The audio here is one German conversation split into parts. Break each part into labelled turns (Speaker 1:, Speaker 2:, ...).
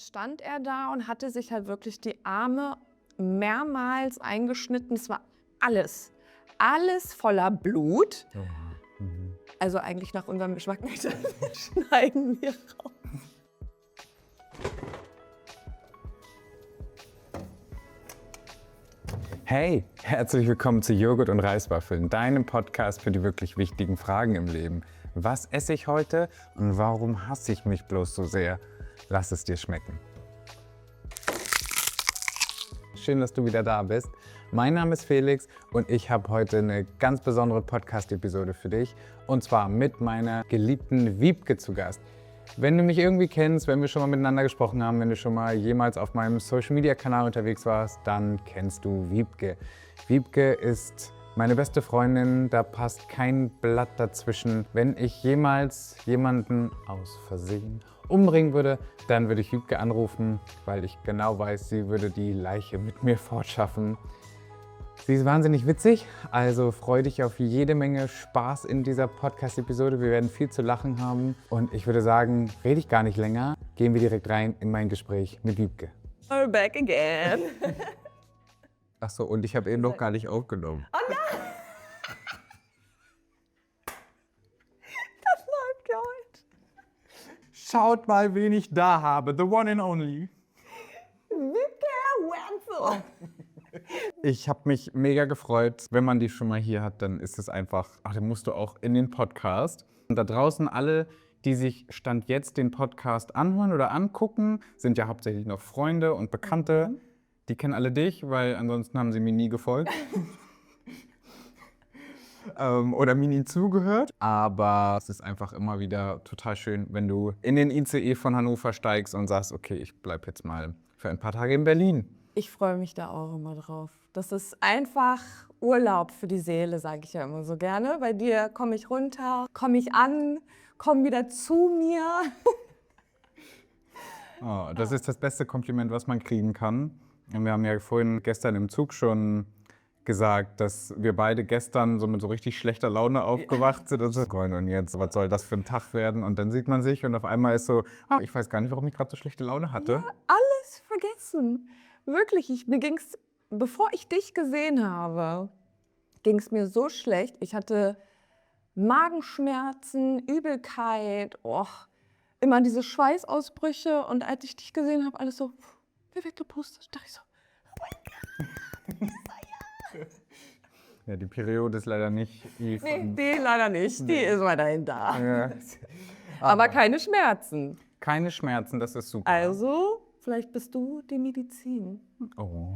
Speaker 1: stand er da und hatte sich halt wirklich die Arme mehrmals eingeschnitten. Es war alles voller Blut.
Speaker 2: Oh. Mhm.
Speaker 1: Also eigentlich nach unserem Geschmack nicht. Schneiden wir raus.
Speaker 2: Hey, herzlich willkommen zu Joghurt und Reiswaffeln, deinem Podcast für die wirklich wichtigen Fragen im Leben. Was esse ich heute und warum hasse ich mich bloß so sehr? Lass es dir schmecken. Schön, dass du wieder da bist. Mein Name ist Felix und ich habe heute eine ganz besondere Podcast-Episode für dich. Und zwar mit meiner geliebten Wiebke zu Gast. Wenn du mich irgendwie kennst, wenn wir schon mal miteinander gesprochen haben, wenn du schon mal jemals auf meinem Social-Media-Kanal unterwegs warst, dann kennst du Wiebke. Wiebke ist meine beste Freundin, da passt kein Blatt dazwischen. Wenn ich jemals jemanden aus Versehen umbringen würde, dann würde ich Wiebke anrufen, weil ich genau weiß, sie würde die Leiche mit mir fortschaffen. Sie ist wahnsinnig witzig, also freu dich auf jede Menge Spaß in dieser Podcast-Episode. Wir werden viel zu lachen haben und ich würde sagen, rede ich gar nicht länger, gehen wir direkt rein in mein Gespräch mit Wiebke.
Speaker 1: We're back again.
Speaker 2: Ach so, und ich habe eben noch gar nicht aufgenommen.
Speaker 1: Oh nein! Das läuft ja heute.
Speaker 2: Schaut mal, wen ich da habe, the one and only.
Speaker 1: Wiebke Wenzel.
Speaker 2: Ich habe mich mega gefreut. Wenn man die schon mal hier hat, dann ist es einfach, dann musst du auch in den Podcast. Und da draußen alle, die sich Stand jetzt den Podcast anhören oder angucken, sind ja hauptsächlich noch Freunde und Bekannte.
Speaker 1: Mhm.
Speaker 2: Die kennen alle dich, weil ansonsten haben sie mir nie gefolgt. Oder mir nie zugehört. Aber es ist einfach immer wieder total schön, wenn du in den ICE von Hannover steigst und sagst, okay, ich bleib jetzt mal für ein paar Tage in Berlin.
Speaker 1: Ich freue mich da auch immer drauf. Das ist einfach Urlaub für die Seele, sage ich ja immer so gerne. Bei dir komme ich runter, komme ich an, komme wieder zu mir.
Speaker 2: Oh, das ist das beste Kompliment, was man kriegen kann. Und wir haben ja gestern im Zug schon gesagt, dass wir beide gestern so mit so richtig schlechter Laune aufgewacht sind. Und jetzt, was soll das für ein Tag werden? Und dann sieht man sich und auf einmal ist so, ich weiß gar nicht, warum ich gerade so schlechte Laune hatte.
Speaker 1: Ja, alles vergessen. Wirklich, mir ging's, bevor ich dich gesehen habe, ging es mir so schlecht. Ich hatte Magenschmerzen, Übelkeit, immer diese Schweißausbrüche. Und als ich dich gesehen habe, alles so wie weggepustet, dachte ich so, oh mein Gott.
Speaker 2: Ja, die Periode ist leider nicht
Speaker 1: Nee, die leider nicht. Die ist weiterhin da.
Speaker 2: Ja.
Speaker 1: Aber keine Schmerzen.
Speaker 2: Keine Schmerzen, das ist super.
Speaker 1: Also, vielleicht bist du die Medizin.
Speaker 2: Oh.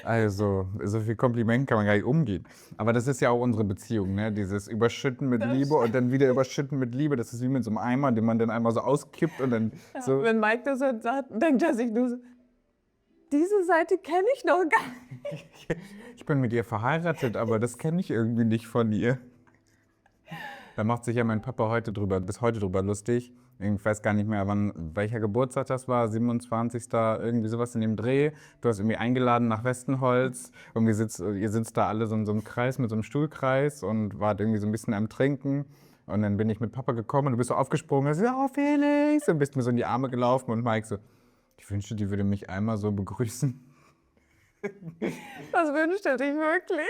Speaker 2: Also, so viel Kompliment kann man gar nicht umgehen. Aber das ist ja auch unsere Beziehung, ne? Dieses Überschütten mit Liebe und dann wieder Überschütten mit Liebe. Das ist wie mit so einem Eimer, den man dann einmal so auskippt und dann so.
Speaker 1: Wenn Mike das jetzt sagt, denkt er sich nur so, diese Seite kenne ich noch gar nicht.
Speaker 2: Ich bin mit ihr verheiratet, aber das kenne ich irgendwie nicht von ihr. Da macht sich ja mein Papa bis heute drüber lustig. Ich weiß gar nicht mehr, welcher Geburtstag das war, 27. irgendwie sowas in dem Dreh. Du hast irgendwie eingeladen nach Westenholz und ihr sitzt da alle so in so einem Kreis mit so einem Stuhlkreis und wart irgendwie so ein bisschen am Trinken. Und dann bin ich mit Papa gekommen und du bist so aufgesprungen und hast gesagt, oh Felix, und bist mir so in die Arme gelaufen und Mike so, ich wünschte, die würde mich einmal so begrüßen.
Speaker 1: Was wünscht er sich wirklich?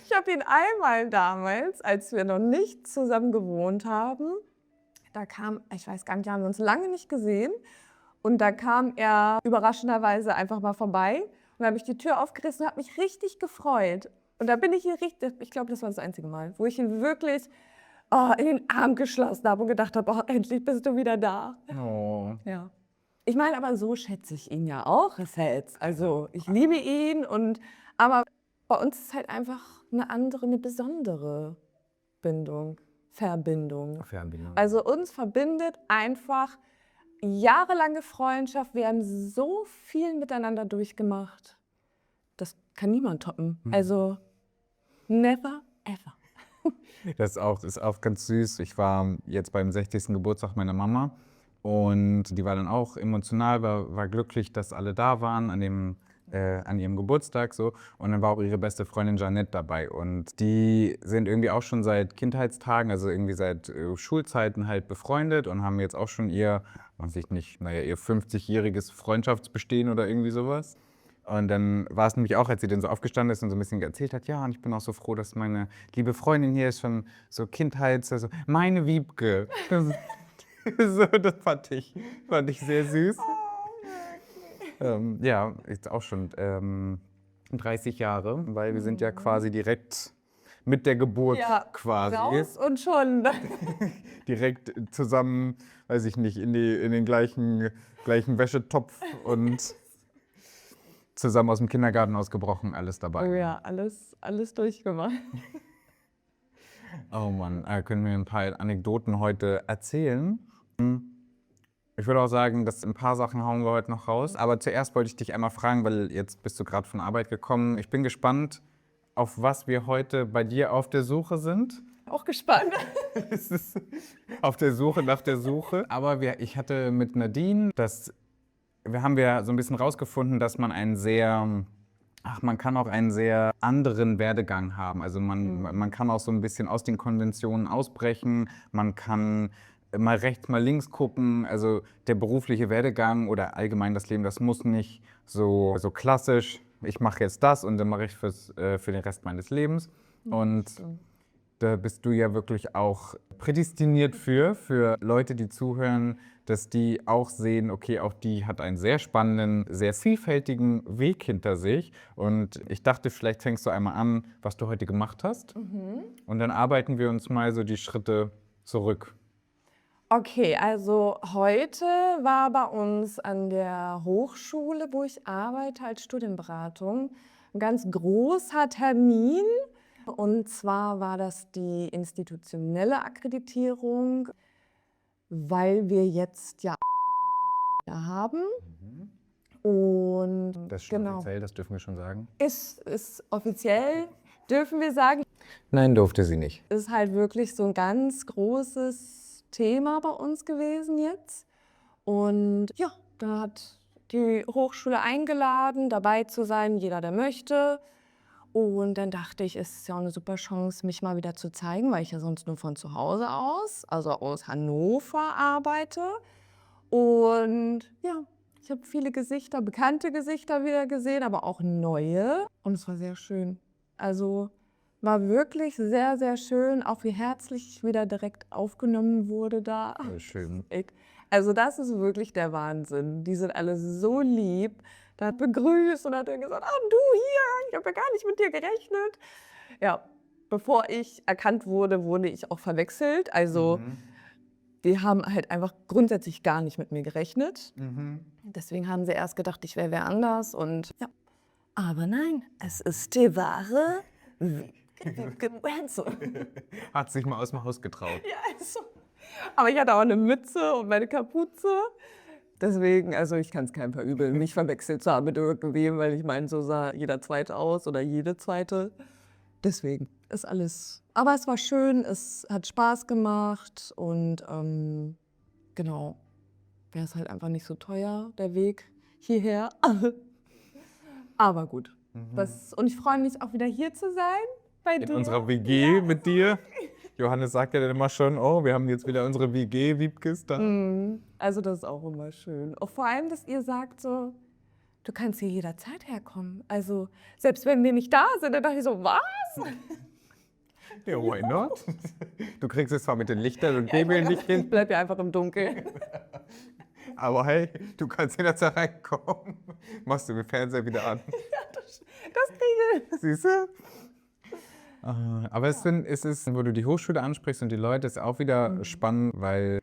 Speaker 1: Ich habe ihn einmal damals, als wir noch nicht zusammen gewohnt haben, da kam, ich weiß gar nicht, wir haben uns lange nicht gesehen. Und da kam er überraschenderweise einfach mal vorbei. Und dann habe ich die Tür aufgerissen und habe mich richtig gefreut. Und da bin ich hier richtig, ich glaube, das war das einzige Mal, wo ich ihn wirklich in den Arm geschlossen habe und gedacht habe, endlich bist du wieder da.
Speaker 2: Oh.
Speaker 1: Ja. Ich meine, aber so schätze ich ihn ja auch, Fels. Also ich liebe ihn, aber bei uns ist halt einfach eine besondere Verbindung. Also uns verbindet einfach jahrelange Freundschaft. Wir haben so viel miteinander durchgemacht. Das kann niemand toppen. Also never ever.
Speaker 2: Das ist auch ganz süß. Ich war jetzt beim 60. Geburtstag meiner Mama und die war dann auch emotional, war glücklich, dass alle da waren an dem an ihrem Geburtstag so. Und dann war auch ihre beste Freundin Janette dabei. Und die sind irgendwie auch schon seit Kindheitstagen, also irgendwie seit Schulzeiten halt befreundet und haben jetzt auch schon ihr 50-jähriges Freundschaftsbestehen oder irgendwie sowas. Und dann war es nämlich auch, als sie dann so aufgestanden ist und so ein bisschen erzählt hat, ja, und ich bin auch so froh, dass meine liebe Freundin hier ist, schon so also meine Wiebke. Das fand ich sehr süß. Ja, ist auch schon 30 Jahre, weil wir sind ja quasi direkt mit der Geburt quasi.
Speaker 1: Raus und schon.
Speaker 2: Direkt zusammen, weiß ich nicht, in den gleichen Wäschetopf und zusammen aus dem Kindergarten ausgebrochen, alles dabei.
Speaker 1: Oh ja, alles durchgemacht.
Speaker 2: Oh Mann, können wir ein paar Anekdoten heute erzählen? Ich würde auch sagen, dass ein paar Sachen hauen wir heute noch raus. Aber zuerst wollte ich dich einmal fragen, weil jetzt bist du gerade von Arbeit gekommen. Ich bin gespannt, auf was wir heute bei dir auf der Suche sind.
Speaker 1: Auch gespannt.
Speaker 2: Es ist auf der Suche nach der Suche. Aber ich hatte mit Nadine, wir haben so ein bisschen rausgefunden, dass man man kann auch einen sehr anderen Werdegang haben. Also man kann auch so ein bisschen aus den Konventionen ausbrechen. Man kann mal rechts, mal links gucken. Also der berufliche Werdegang oder allgemein das Leben, das muss nicht so klassisch, ich mache jetzt das und dann mache ich für den Rest meines Lebens. Und da bist du ja wirklich auch prädestiniert für Leute, die zuhören, dass die auch sehen, okay, auch die hat einen sehr spannenden, sehr vielfältigen Weg hinter sich. Und ich dachte, vielleicht fängst du einmal an, was du heute gemacht hast. Und dann arbeiten wir uns mal so die Schritte zurück.
Speaker 1: Okay, also heute war bei uns an der Hochschule, wo ich arbeite, als Studienberatung, ein ganz großer Termin. Und zwar war das die institutionelle Akkreditierung, weil wir jetzt ja haben. Und
Speaker 2: Das ist schon offiziell, das dürfen wir schon sagen.
Speaker 1: Ist offiziell, dürfen wir sagen.
Speaker 2: Nein, durfte sie nicht.
Speaker 1: Ist halt wirklich so ein ganz großes Thema bei uns gewesen jetzt. Und ja, da hat die Hochschule eingeladen, dabei zu sein, jeder, der möchte. Und dann dachte ich, es ist ja auch eine super Chance, mich mal wieder zu zeigen, weil ich ja sonst nur von zu Hause aus, also aus Hannover, arbeite. Und ja, ich habe viele Gesichter, bekannte Gesichter wieder gesehen, aber auch neue. Und es war sehr schön. Also war wirklich sehr, sehr schön, auch wie herzlich ich wieder direkt aufgenommen wurde da.
Speaker 2: Schön.
Speaker 1: Also das ist wirklich der Wahnsinn. Die sind alle so lieb. Da hat begrüßt und hat dann gesagt, ah, du hier, ich habe ja gar nicht mit dir gerechnet. Ja, bevor ich erkannt wurde, wurde ich auch verwechselt. Also die haben halt einfach grundsätzlich gar nicht mit mir gerechnet. Deswegen haben sie erst gedacht, ich wäre wer anders. Und ja, aber nein, es ist die wahre Wiebke Benson.
Speaker 2: Hat sich mal aus dem Haus getraut.
Speaker 1: Ja, also. Aber ich hatte auch eine Mütze und meine Kapuze. Deswegen, also ich kann es keinem verübeln, mich verwechselt zu haben mit irgendwem, weil ich meine, so sah jeder Zweite aus oder jede Zweite. Deswegen ist alles. Aber es war schön, es hat Spaß gemacht und genau, wäre es halt einfach nicht so teuer, der Weg hierher. Aber gut. Und ich freue mich auch wieder hier zu sein bei dir.
Speaker 2: In unserer WG mit dir. Johannes sagt ja dann immer schon, oh, wir haben jetzt wieder unsere WG, Wiebkes da.
Speaker 1: Also das ist auch immer schön. Auch vor allem, dass ihr sagt so, du kannst hier jederzeit herkommen. Also selbst wenn wir nicht da sind, dann dachte ich so, was?
Speaker 2: Ja, why not? Du kriegst es zwar mit den Lichtern und Nebeln nicht hin.
Speaker 1: Bleib ja einfach im Dunkeln.
Speaker 2: Aber hey, du kannst jederzeit reinkommen. Machst du den Fernseher wieder an.
Speaker 1: Ja, das kriege ich.
Speaker 2: Siehst du? Aber es ist, wo du die Hochschule ansprichst und die Leute, ist auch wieder spannend, weil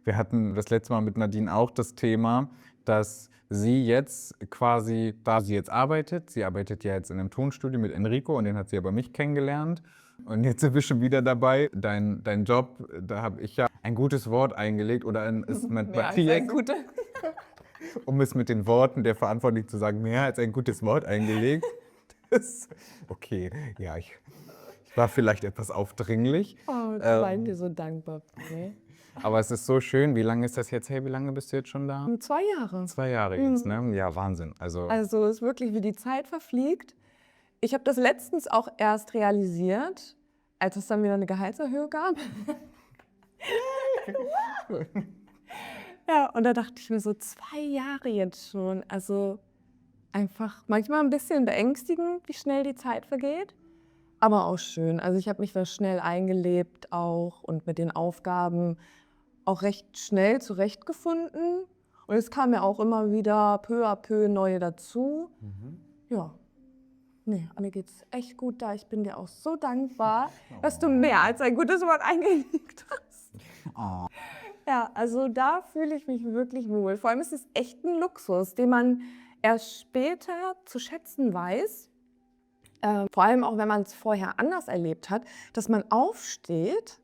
Speaker 2: wir hatten das letzte Mal mit Nadine auch das Thema, dass sie jetzt quasi, da sie jetzt arbeitet, sie arbeitet ja jetzt in einem Tonstudio mit Enrico und den hat sie aber mich kennengelernt. Und jetzt sind wir schon wieder dabei. Dein Job, da habe ich ja ein gutes Wort eingelegt oder um es mit den Worten der Verantwortlichen zu sagen, mehr als ein gutes Wort eingelegt. Okay, ja, ich war vielleicht etwas aufdringlich.
Speaker 1: Oh, ich bin dir so dankbar. Okay.
Speaker 2: Aber es ist so schön. Wie lange ist das jetzt her? Wie lange bist du jetzt schon da?
Speaker 1: 2 Jahre.
Speaker 2: 2 Jahre jetzt, ne? Ja, Wahnsinn. Also,
Speaker 1: Also es ist wirklich, wie die Zeit verfliegt. Ich habe das letztens auch erst realisiert, als es dann wieder eine Gehaltserhöhung gab. Ja, und da dachte ich mir so, 2 Jahre jetzt schon. Also einfach manchmal ein bisschen beängstigend, wie schnell die Zeit vergeht, aber auch schön. Also ich habe mich da schnell eingelebt auch und mit den Aufgaben auch recht schnell zurechtgefunden. Und es kamen ja auch immer wieder peu à peu neue dazu. Ja, nee, mir geht's echt gut da. Ich bin dir auch so dankbar, dass du mehr als ein gutes Wort eingelegt hast.
Speaker 2: oh.
Speaker 1: Ja, also da fühle ich mich wirklich wohl. Vor allem ist es echt ein Luxus, den man erst später zu schätzen weiß. Vor allem auch, wenn man es vorher anders erlebt hat, dass man aufsteht,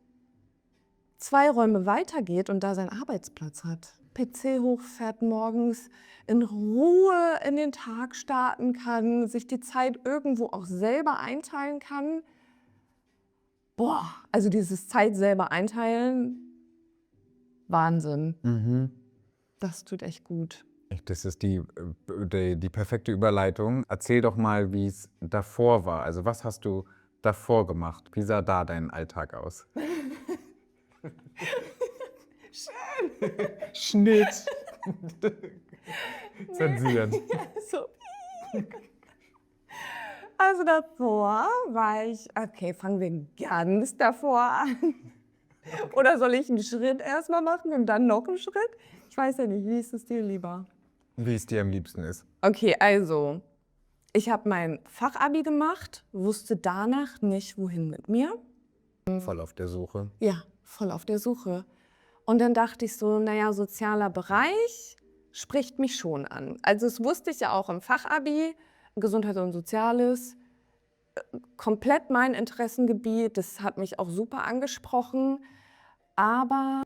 Speaker 1: 2 Räume weitergeht und da seinen Arbeitsplatz hat. PC hochfährt morgens, in Ruhe in den Tag starten kann, sich die Zeit irgendwo auch selber einteilen kann. Boah, also dieses Zeit selber einteilen, Wahnsinn. Das tut echt gut.
Speaker 2: Das ist die perfekte Überleitung. Erzähl doch mal, wie es davor war. Also was hast du davor gemacht? Wie sah da dein Alltag aus?
Speaker 1: Schön.
Speaker 2: Schnitt. Zensieren.
Speaker 1: So. Also davor war ich, okay, fangen wir ganz davor an. Oder soll ich einen Schritt erstmal machen und dann noch einen Schritt? Ich weiß ja nicht, wie ist es dir lieber?
Speaker 2: Wie es dir am liebsten ist.
Speaker 1: Okay, also, ich habe mein Fachabi gemacht, wusste danach nicht, wohin mit mir.
Speaker 2: Voll auf der Suche.
Speaker 1: Ja, voll auf der Suche. Und dann dachte ich so, naja, sozialer Bereich spricht mich schon an. Also das wusste ich ja auch im Fachabi, Gesundheit und Soziales, komplett mein Interessengebiet, das hat mich auch super angesprochen. Aber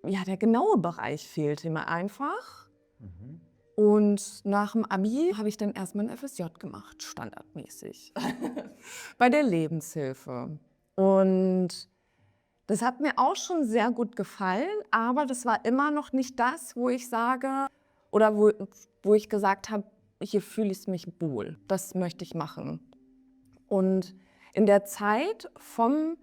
Speaker 1: ja, der genaue Bereich fehlte mir einfach. Und nach dem Abi habe ich dann erstmal ein FSJ gemacht, standardmäßig, bei der Lebenshilfe. Und das hat mir auch schon sehr gut gefallen, aber das war immer noch nicht das, wo ich sage, oder wo ich gesagt habe, hier fühle ich mich wohl, das möchte ich machen. Und in der Zeit vom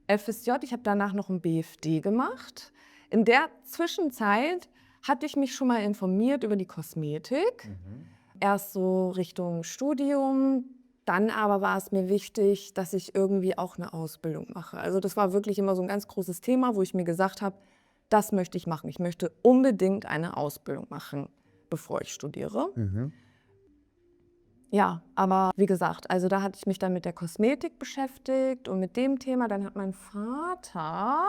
Speaker 1: FSJ, ich habe danach noch ein BFD gemacht, in der Zwischenzeit hatte ich mich schon mal informiert über die Kosmetik. Erst so Richtung Studium, dann aber war es mir wichtig, dass ich irgendwie auch eine Ausbildung mache. Also das war wirklich immer so ein ganz großes Thema, wo ich mir gesagt habe, das möchte ich machen. Ich möchte unbedingt eine Ausbildung machen, bevor ich studiere. Ja, aber wie gesagt, also da hatte ich mich dann mit der Kosmetik beschäftigt und mit dem Thema. Dann hat mein Vater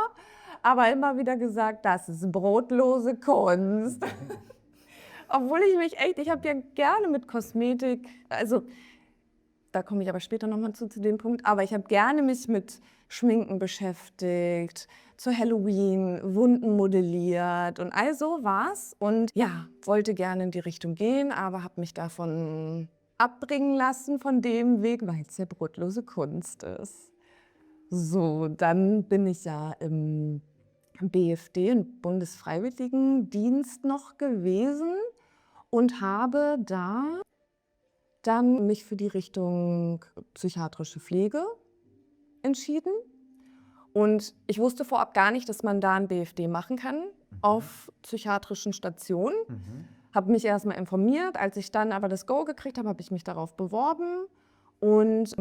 Speaker 1: aber immer wieder gesagt, das ist brotlose Kunst. Obwohl ich habe ja gerne mit Kosmetik, also da komme ich aber später nochmal zu dem Punkt, aber ich habe gerne mich mit Schminken beschäftigt, zu Halloween Wunden modelliert und all so war's. Und ja, wollte gerne in die Richtung gehen, aber habe mich davon abbringen lassen von dem Weg, weil es ja brotlose Kunst ist. So, dann bin ich ja im BFD, im Bundesfreiwilligendienst noch gewesen und habe da dann mich für die Richtung psychiatrische Pflege entschieden. Und ich wusste vorab gar nicht, dass man da ein BFD machen kann auf psychiatrischen Stationen. Habe mich erstmal informiert. Als ich dann aber das Go gekriegt habe, habe ich mich darauf beworben und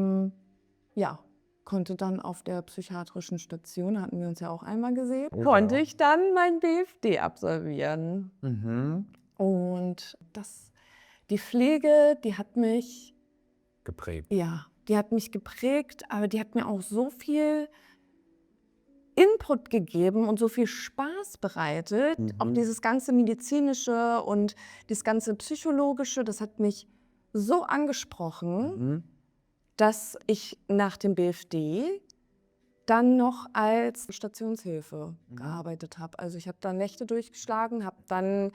Speaker 1: ja, konnte dann auf der psychiatrischen Station, hatten wir uns ja auch einmal gesehen, konnte ich dann mein BFD absolvieren. Und die Pflege, die hat mich
Speaker 2: Geprägt.
Speaker 1: Ja, die hat mich geprägt, aber die hat mir auch so viel Input gegeben und so viel Spaß bereitet. Auch dieses ganze Medizinische und das ganze Psychologische, das hat mich so angesprochen, dass ich nach dem BFD dann noch als Stationshilfe gearbeitet habe. Also ich habe da Nächte durchgeschlagen, habe dann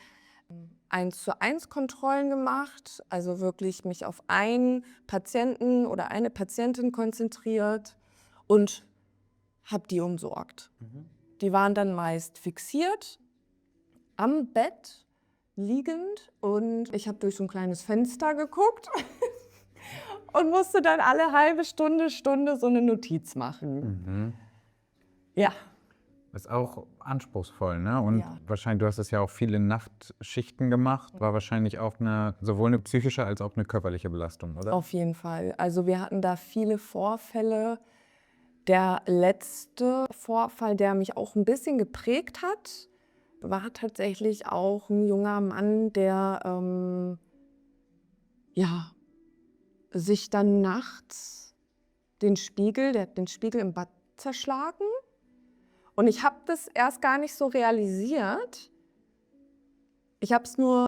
Speaker 1: 1:1 Kontrollen gemacht, also wirklich mich auf einen Patienten oder eine Patientin konzentriert und habe die umsorgt. Die waren dann meist fixiert am Bett liegend und ich habe durch so ein kleines Fenster geguckt und musste dann alle halbe Stunde so eine Notiz machen. Ja.
Speaker 2: Ist auch anspruchsvoll, ne? Und
Speaker 1: Ja.
Speaker 2: wahrscheinlich, du hast es ja auch viele Nachtschichten gemacht, war wahrscheinlich auch sowohl eine psychische als auch eine körperliche Belastung, oder?
Speaker 1: Auf jeden Fall. Also wir hatten da viele Vorfälle. Der letzte Vorfall, der mich auch ein bisschen geprägt hat, war tatsächlich auch ein junger Mann, der sich dann nachts der hat den Spiegel im Bad zerschlagen. Und ich habe das erst gar nicht so realisiert. Ich habe nur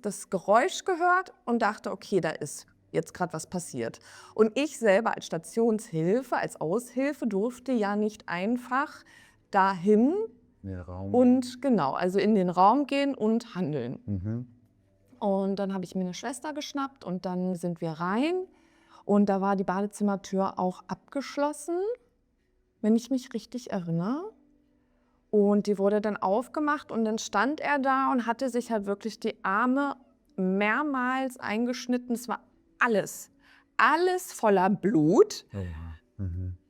Speaker 1: das Geräusch gehört und dachte, okay, da ist jetzt gerade was passiert. Und ich selber als Stationshilfe, als Aushilfe durfte ja nicht einfach dahin
Speaker 2: Der Raum.
Speaker 1: und genau, also in den Raum gehen und handeln. Und dann habe ich mir eine Schwester geschnappt und dann sind wir rein. Und da war die Badezimmertür auch abgeschlossen, wenn ich mich richtig erinnere. Und die wurde dann aufgemacht und dann stand er da und hatte sich halt wirklich die Arme mehrmals eingeschnitten. Es war alles voller Blut.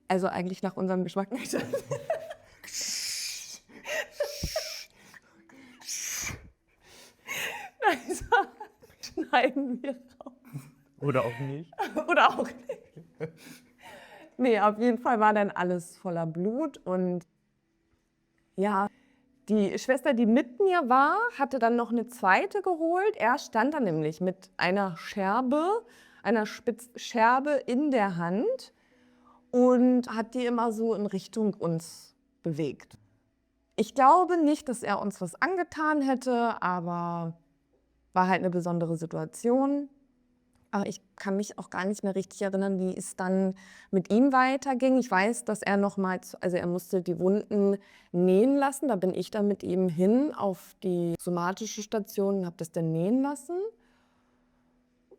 Speaker 1: Also eigentlich nach unserem Geschmack nicht. Also schneiden wir raus.
Speaker 2: Oder auch nicht.
Speaker 1: Oder auch nicht. Nee, auf jeden Fall war dann alles voller Blut und ja, die Schwester, die mit mir war, hatte dann noch eine zweite geholt. Er stand da nämlich mit einer Spitzscherbe in der Hand und hat die immer so in Richtung uns bewegt. Ich glaube nicht, dass er uns was angetan hätte, aber war halt eine besondere Situation. Aber ich kann mich auch gar nicht mehr richtig erinnern, wie es dann mit ihm weiterging. Ich weiß, dass er er musste die Wunden nähen lassen. Da bin ich dann mit ihm hin auf die somatische Station und habe das dann nähen lassen.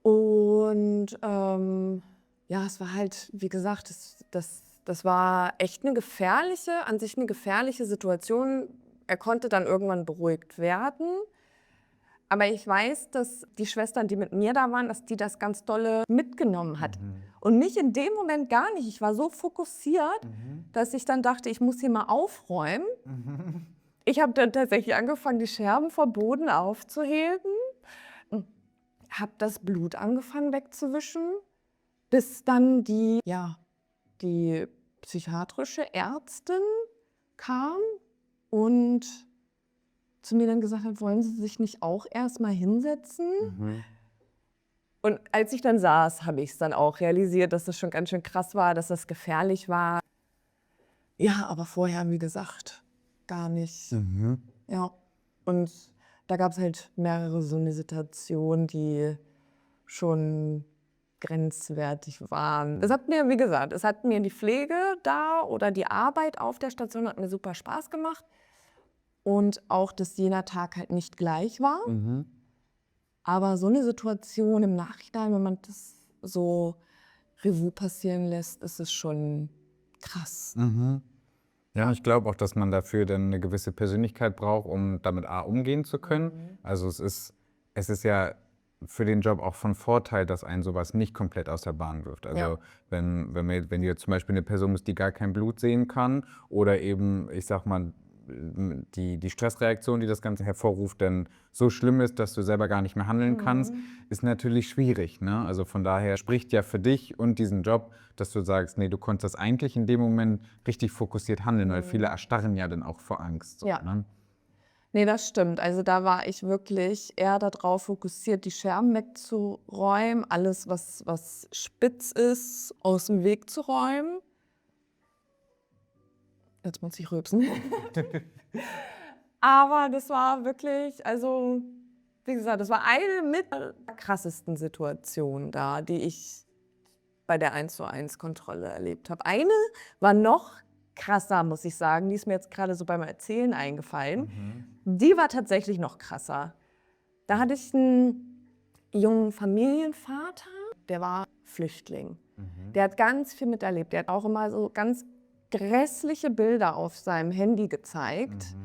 Speaker 1: Und es war halt, wie gesagt, das war echt eine gefährliche Situation. Er konnte dann irgendwann beruhigt werden. Aber ich weiß, dass die Schwestern, die mit mir da waren, dass die das ganz dolle mitgenommen hat. Und mich in dem Moment gar nicht. Ich war so fokussiert, dass ich dann dachte, ich muss hier mal aufräumen. Ich habe dann tatsächlich angefangen, die Scherben vom Boden aufzuheben. Habe das Blut angefangen wegzuwischen, bis dann die psychiatrische Ärztin kam und zu mir dann gesagt hat, wollen Sie sich nicht auch erst mal hinsetzen? Und als ich dann saß, habe ich es dann auch realisiert, dass das schon ganz schön krass war, dass das gefährlich war. Ja, aber vorher, wie gesagt, gar nicht. Ja. Und da gab es halt mehrere so eine Situationen, die schon grenzwertig waren. Es hat mir, wie gesagt, die Pflege da oder die Arbeit auf der Station hat mir super Spaß gemacht. Und auch, dass jener Tag halt nicht gleich war. Aber so eine Situation im Nachhinein, wenn man das so Revue passieren lässt, ist es schon krass.
Speaker 2: Ja, ich glaube auch, dass man dafür dann eine gewisse Persönlichkeit braucht, um damit umgehen zu können. Also es ist ja für den Job auch von Vorteil, dass einen sowas nicht komplett aus der Bahn wirft. Also wenn ihr zum Beispiel eine Person ist, die gar kein Blut sehen kann oder eben, ich sag mal, die Stressreaktion, die das Ganze hervorruft, dann so schlimm ist, dass du selber gar nicht mehr handeln kannst, ist natürlich schwierig. Ne? Also von daher spricht ja für dich und diesen Job, dass du sagst, nee, du konntest das eigentlich in dem Moment richtig fokussiert handeln, weil viele erstarren ja dann auch vor Angst. So,
Speaker 1: Ja.
Speaker 2: Ne?
Speaker 1: Nee, das stimmt. Also da war ich wirklich eher darauf fokussiert, die Scherben wegzuräumen, alles, was spitz ist, aus dem Weg zu räumen. Jetzt muss ich rülpsen. Aber das war wirklich, also wie gesagt, das war eine mit der krassesten Situationen da, die ich bei der 1:1-Kontrolle erlebt habe. Eine war noch krasser, muss ich sagen. Die ist mir jetzt gerade so beim Erzählen eingefallen. Die war tatsächlich noch krasser. Da hatte ich einen jungen Familienvater, der war Flüchtling. Der hat ganz viel miterlebt. Der hat auch immer so ganz grässliche Bilder auf seinem Handy gezeigt,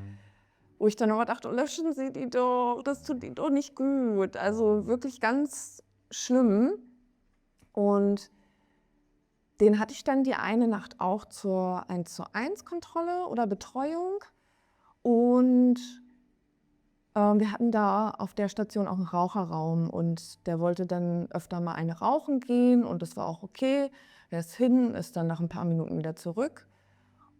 Speaker 1: wo ich dann immer dachte, löschen Sie die doch, das tut Ihnen doch nicht gut. Also wirklich ganz schlimm. Und den hatte ich dann die eine Nacht auch zur 1:1 Kontrolle oder Betreuung. Und wir hatten da auf der Station auch einen Raucherraum und der wollte dann öfter mal eine rauchen gehen und das war auch okay. Er ist hin, ist dann nach ein paar Minuten wieder zurück.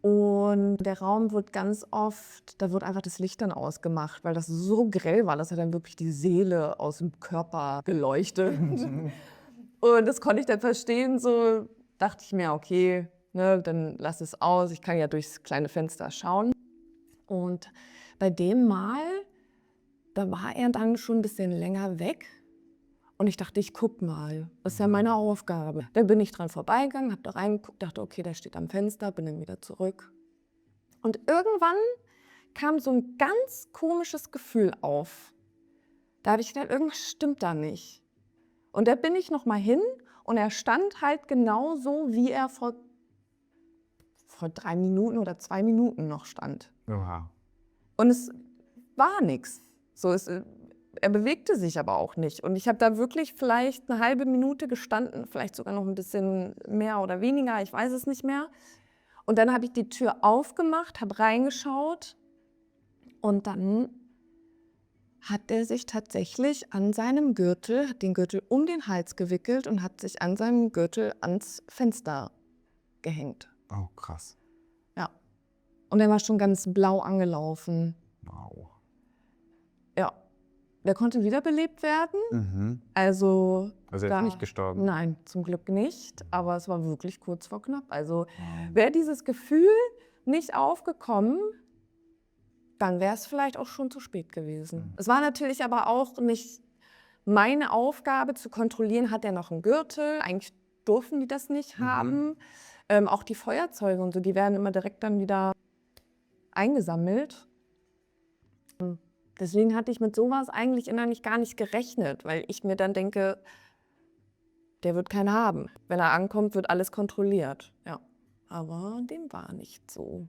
Speaker 1: Und der Raum wird ganz oft, da wird einfach das Licht dann ausgemacht, weil das so grell war, das hat dann wirklich die Seele aus dem Körper geleuchtet. Und das konnte ich dann verstehen, so dachte ich mir, okay, ne, dann lass es aus, ich kann ja durchs kleine Fenster schauen. Und bei dem Mal, da war er dann schon ein bisschen länger weg. Und ich dachte, ich guck mal, das ist ja meine Aufgabe. Dann bin ich dran vorbeigegangen, habe da reingeguckt, dachte, okay, der steht am Fenster, bin dann wieder zurück. Und irgendwann kam so ein ganz komisches Gefühl auf. Da habe ich gedacht, irgendwas stimmt da nicht. Und da bin ich noch mal hin und er stand halt genau so, wie er vor 3 Minuten oder 2 Minuten noch stand.
Speaker 2: Oha.
Speaker 1: Und es war nichts. So, er bewegte sich aber auch nicht. Und ich habe da wirklich vielleicht eine halbe Minute gestanden, vielleicht sogar noch ein bisschen mehr oder weniger, ich weiß es nicht mehr. Und dann habe ich die Tür aufgemacht, habe reingeschaut und dann hat er sich tatsächlich an seinem Gürtel, hat den Gürtel um den Hals gewickelt und hat sich an seinem Gürtel ans Fenster gehängt.
Speaker 2: Oh, krass.
Speaker 1: Ja. Und er war schon ganz blau angelaufen.
Speaker 2: Wow.
Speaker 1: Ja. Der konnte wiederbelebt werden. Also
Speaker 2: Also er ist nicht gestorben?
Speaker 1: Nein, zum Glück nicht. Aber es war wirklich kurz vor knapp. Also wäre dieses Gefühl nicht aufgekommen, dann wäre es vielleicht auch schon zu spät gewesen. Es war natürlich aber auch nicht meine Aufgabe zu kontrollieren, hat er noch einen Gürtel? Eigentlich durften die das nicht haben. Auch die Feuerzeuge und so, die werden immer direkt dann wieder eingesammelt. Deswegen hatte ich mit sowas eigentlich innerlich gar nicht gerechnet, weil ich mir dann denke, der wird keinen haben. Wenn er ankommt, wird alles kontrolliert. Ja. Aber dem war nicht so.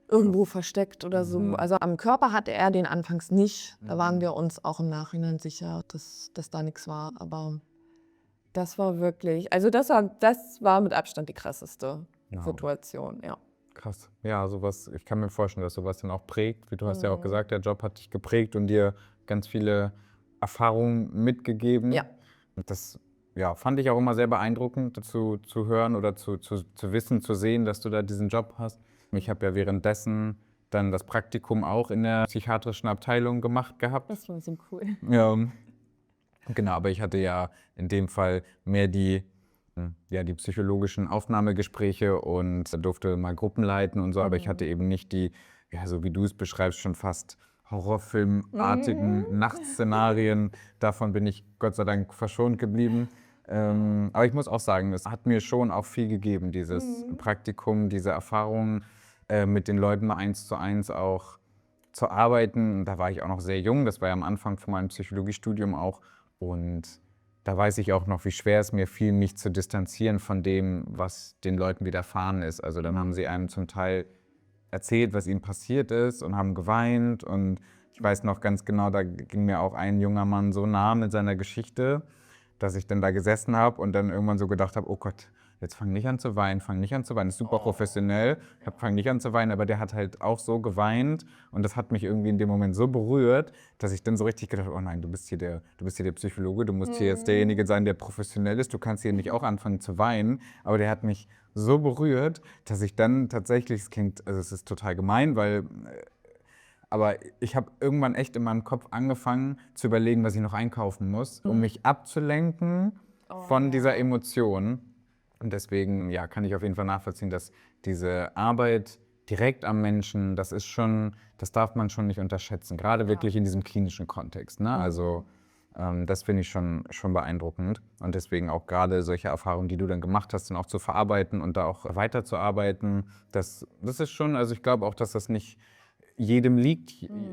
Speaker 1: Irgendwo versteckt oder so. Also am Körper hatte er den anfangs nicht. Da waren wir uns auch im Nachhinein sicher, dass da nichts war. Aber das war wirklich, also das war mit Abstand die krasseste Situation, ja.
Speaker 2: Krass. Ja, sowas, ich kann mir vorstellen, dass sowas dann auch prägt. Wie du hast ja auch gesagt, der Job hat dich geprägt und dir ganz viele Erfahrungen mitgegeben.
Speaker 1: Ja.
Speaker 2: Und das fand ich auch immer sehr beeindruckend zu hören oder zu wissen, zu sehen, dass du da diesen Job hast. Ich habe ja währenddessen dann das Praktikum auch in der psychiatrischen Abteilung gemacht gehabt.
Speaker 1: Das war so cool.
Speaker 2: Ja, genau, aber ich hatte ja in dem Fall mehr die psychologischen Aufnahmegespräche und durfte mal Gruppen leiten und so, aber ich hatte eben nicht die, so wie du es beschreibst, schon fast horrorfilmartigen Nachtszenarien. Davon bin ich Gott sei Dank verschont geblieben. Aber ich muss auch sagen, es hat mir schon auch viel gegeben, dieses Praktikum, diese Erfahrungen mit den Leuten mal 1:1 auch zu arbeiten. Da war ich auch noch sehr jung, das war ja am Anfang von meinem Psychologiestudium auch. Und da weiß ich auch noch, wie schwer es mir fiel, mich zu distanzieren von dem, was den Leuten widerfahren ist. Also dann haben sie einem zum Teil erzählt, was ihnen passiert ist und haben geweint. Und ich weiß noch ganz genau, da ging mir auch ein junger Mann so nah mit seiner Geschichte, dass ich dann da gesessen habe und dann irgendwann so gedacht habe, oh Gott, jetzt fang nicht an zu weinen, Das ist super professionell, fang nicht an zu weinen, aber der hat halt auch so geweint und das hat mich irgendwie in dem Moment so berührt, dass ich dann so richtig gedacht habe, oh nein, du bist hier der Psychologe, du musst hier jetzt derjenige sein, der professionell ist, du kannst hier nicht auch anfangen zu weinen, aber der hat mich so berührt, dass ich dann tatsächlich, es ist total gemein, aber ich habe irgendwann echt in meinem Kopf angefangen zu überlegen, was ich noch einkaufen muss, um mich abzulenken von dieser Emotion. Und deswegen kann ich auf jeden Fall nachvollziehen, dass diese Arbeit direkt am Menschen, das darf man schon nicht unterschätzen, gerade wirklich in diesem klinischen Kontext. Ne? Also das finde ich schon beeindruckend. Und deswegen auch gerade solche Erfahrungen, die du dann gemacht hast, dann auch zu verarbeiten und da auch weiterzuarbeiten, das ist schon, also ich glaube auch, dass das nicht jedem liegt,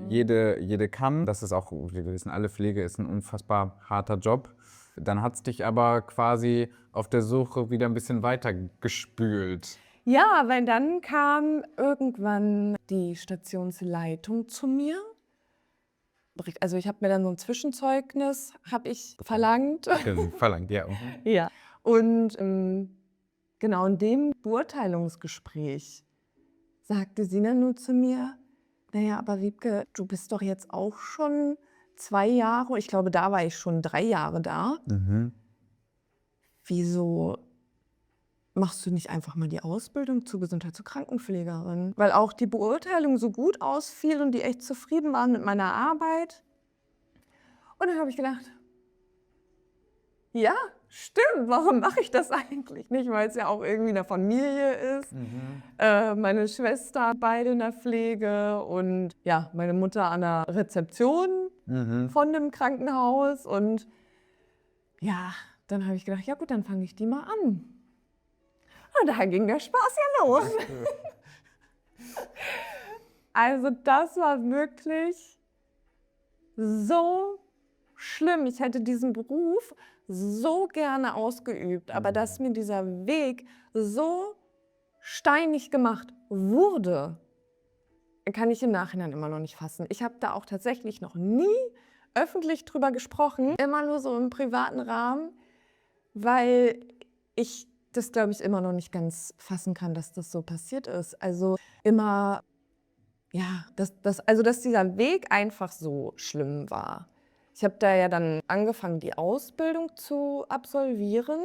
Speaker 2: jede kann. Das ist auch, wir wissen alle, Pflege ist ein unfassbar harter Job. Dann hat es dich aber quasi auf der Suche wieder ein bisschen weiter gespült.
Speaker 1: Ja, weil dann kam irgendwann die Stationsleitung zu mir. Also ich habe mir dann so ein Zwischenzeugnis habe ich verlangt.
Speaker 2: Verlangt, ja.
Speaker 1: Ja. Und genau in dem Beurteilungsgespräch sagte sie dann nur zu mir, naja, aber Wiebke, du bist doch jetzt auch schon 2 Jahre, ich glaube, da war ich schon 3 Jahre da. Wieso machst du nicht einfach mal die Ausbildung zur Gesundheits- und Krankenpflegerin? Weil auch die Beurteilung so gut ausfiel und die echt zufrieden waren mit meiner Arbeit. Und dann habe ich gedacht, ja, stimmt, warum mache ich das eigentlich nicht? Weil es ja auch irgendwie eine Familie ist. Meine Schwester, beide in der Pflege und ja, meine Mutter an der Rezeption von dem Krankenhaus. Und ja, dann habe ich gedacht, ja gut, dann fange ich die mal an. Und da ging der Spaß ja los. Also das war wirklich so schlimm. Ich hätte diesen Beruf so gerne ausgeübt, aber dass mir dieser Weg so steinig gemacht wurde, kann ich im Nachhinein immer noch nicht fassen. Ich habe da auch tatsächlich noch nie öffentlich drüber gesprochen, immer nur so im privaten Rahmen, weil ich das, glaube ich, immer noch nicht ganz fassen kann, dass das so passiert ist. Also immer, ja, dass dieser Weg einfach so schlimm war. Ich habe da ja dann angefangen, die Ausbildung zu absolvieren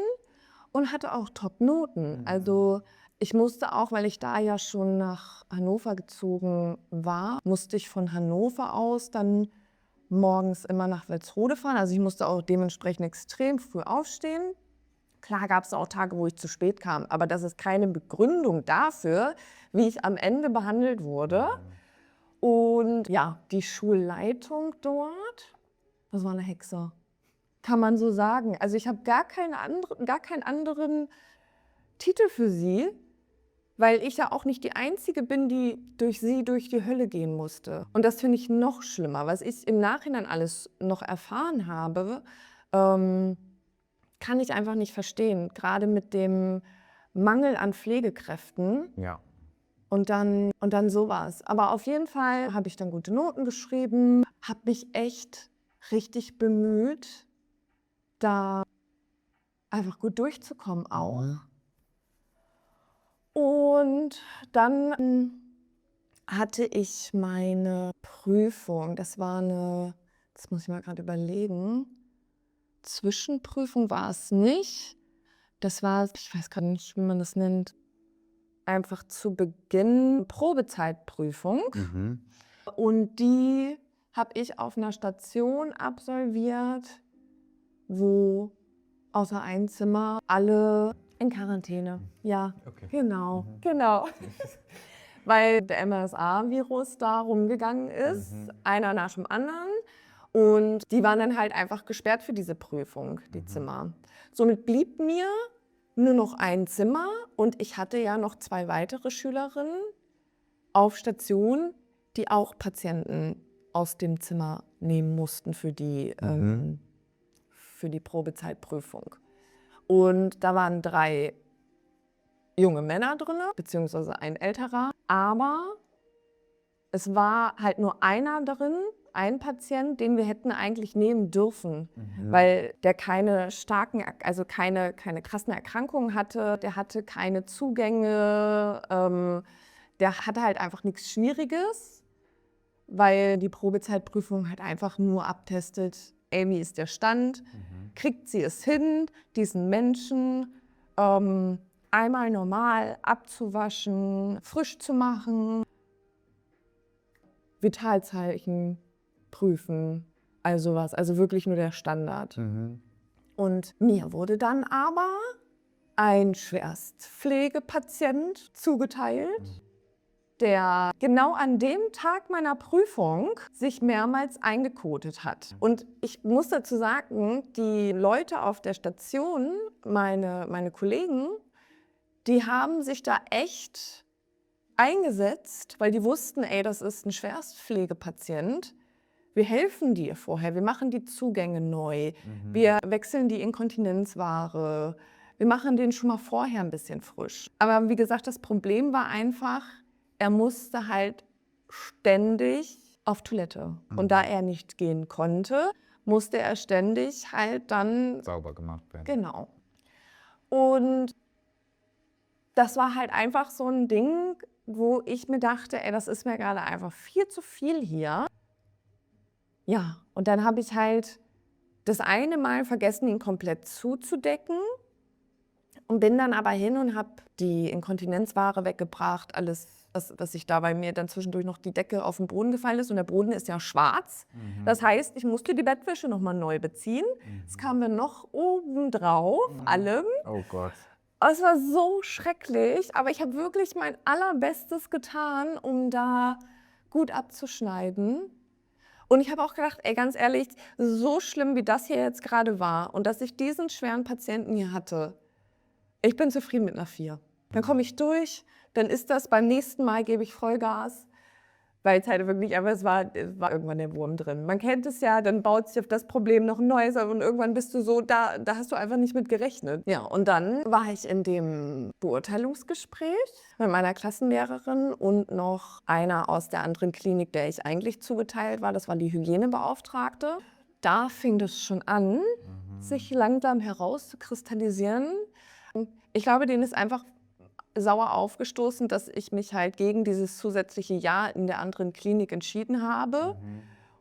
Speaker 1: und hatte auch Top-Noten. Also ich musste auch, weil ich da ja schon nach Hannover gezogen war, musste ich von Hannover aus dann morgens immer nach Walsrode fahren. Also ich musste auch dementsprechend extrem früh aufstehen. Klar gab es auch Tage, wo ich zu spät kam, aber das ist keine Begründung dafür, wie ich am Ende behandelt wurde. Und ja, die Schulleitung dort, das war eine Hexe, kann man so sagen. Also ich habe gar keinen anderen Titel für sie, weil ich ja auch nicht die Einzige bin, die durch sie durch die Hölle gehen musste. Und das finde ich noch schlimmer, was ich im Nachhinein alles noch erfahren habe, kann ich einfach nicht verstehen, gerade mit dem Mangel an Pflegekräften.
Speaker 2: Ja.
Speaker 1: Und dann sowas. Aber auf jeden Fall habe ich dann gute Noten geschrieben, habe mich echt richtig bemüht, da einfach gut durchzukommen auch. Und dann hatte ich meine Prüfung. Das war das muss ich mal gerade überlegen, Zwischenprüfung war es nicht. Das war, ich weiß gerade nicht, wie man das nennt, einfach zu Beginn Probezeitprüfung. Und die habe ich auf einer Station absolviert, wo außer ein Zimmer alle in Quarantäne. Ja,
Speaker 2: Okay.
Speaker 1: genau. Weil der MRSA-Virus da rumgegangen ist, einer nach dem anderen. Und die waren dann halt einfach gesperrt für diese Prüfung, die Zimmer. Somit blieb mir nur noch ein Zimmer und ich hatte ja noch 2 weitere Schülerinnen auf Station, die auch Patienten aus dem Zimmer nehmen mussten für die Probezeitprüfung. Und da waren 3 junge Männer drin, beziehungsweise ein älterer. Aber es war halt nur einer drin, ein Patient, den wir hätten eigentlich nehmen dürfen, weil der keine krassen Erkrankungen hatte, der hatte keine Zugänge, der hatte halt einfach nichts Schwieriges, weil die Probezeitprüfung halt einfach nur abtestet, ey, wie ist der Stand, kriegt sie es hin, diesen Menschen einmal normal abzuwaschen, frisch zu machen, Vitalzeichen prüfen, also was, also wirklich nur der Standard. Und mir wurde dann aber ein Schwerstpflegepatient zugeteilt, der genau an dem Tag meiner Prüfung sich mehrmals eingekotet hat. Und ich muss dazu sagen, die Leute auf der Station, meine Kollegen, die haben sich da echt eingesetzt, weil die wussten, ey, das ist ein Schwerstpflegepatient. Wir helfen dir vorher, wir machen die Zugänge neu, wir wechseln die Inkontinenzware, wir machen den schon mal vorher ein bisschen frisch. Aber wie gesagt, das Problem war einfach, er musste halt ständig auf Toilette. Und da er nicht gehen konnte, musste er ständig halt dann
Speaker 2: Sauber gemacht werden.
Speaker 1: Genau. Und das war halt einfach so ein Ding, wo ich mir dachte, ey, das ist mir gerade einfach viel zu viel hier. Ja, und dann habe ich halt das eine Mal vergessen, ihn komplett zuzudecken und bin dann aber hin und habe die Inkontinenzware weggebracht, alles, was sich da bei mir dann zwischendurch noch die Decke auf den Boden gefallen ist. Und der Boden ist ja schwarz. Das heißt, ich musste die Bettwäsche nochmal neu beziehen. Es kam dann noch oben drauf, allem.
Speaker 2: Oh Gott.
Speaker 1: Es war so schrecklich, aber ich habe wirklich mein Allerbestes getan, um da gut abzuschneiden. Und ich habe auch gedacht, ey, ganz ehrlich, so schlimm wie das hier jetzt gerade war und dass ich diesen schweren Patienten hier hatte, ich bin zufrieden mit einer 4. Dann komme ich durch, dann ist das, beim nächsten Mal gebe ich Vollgas, weil es halt wirklich, aber es war irgendwann der Wurm drin. Man kennt es ja, dann baut sich auf das Problem noch ein neues und irgendwann bist du so, da hast du einfach nicht mit gerechnet. Ja, und dann war ich in dem Beurteilungsgespräch mit meiner Klassenlehrerin und noch einer aus der anderen Klinik, der ich eigentlich zugeteilt war, das war die Hygienebeauftragte. Da fing das schon an, sich langsam herauszukristallisieren. Ich glaube, denen ist einfach sauer aufgestoßen, dass ich mich halt gegen dieses zusätzliche Jahr in der anderen Klinik entschieden habe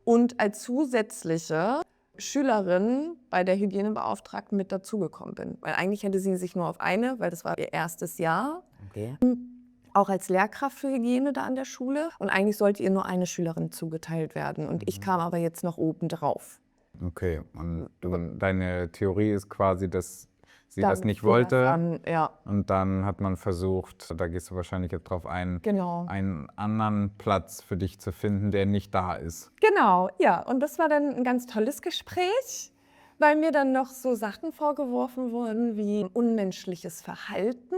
Speaker 1: und als zusätzliche Schülerin bei der Hygienebeauftragten mit dazugekommen bin. Weil eigentlich hätte sie sich nur auf eine, weil das war ihr erstes Jahr, auch als Lehrkraft für Hygiene da an der Schule. Und eigentlich sollte ihr nur eine Schülerin zugeteilt werden. Und ich kam aber jetzt noch oben drauf.
Speaker 2: Okay, und deine Theorie ist quasi, dass sie das nicht wollte.
Speaker 1: Ja.
Speaker 2: Und dann hat man versucht, da gehst du wahrscheinlich jetzt drauf ein,
Speaker 1: Genau.
Speaker 2: einen anderen Platz für dich zu finden, der nicht da ist.
Speaker 1: Genau, ja. Und das war dann ein ganz tolles Gespräch, weil mir dann noch so Sachen vorgeworfen wurden wie unmenschliches Verhalten.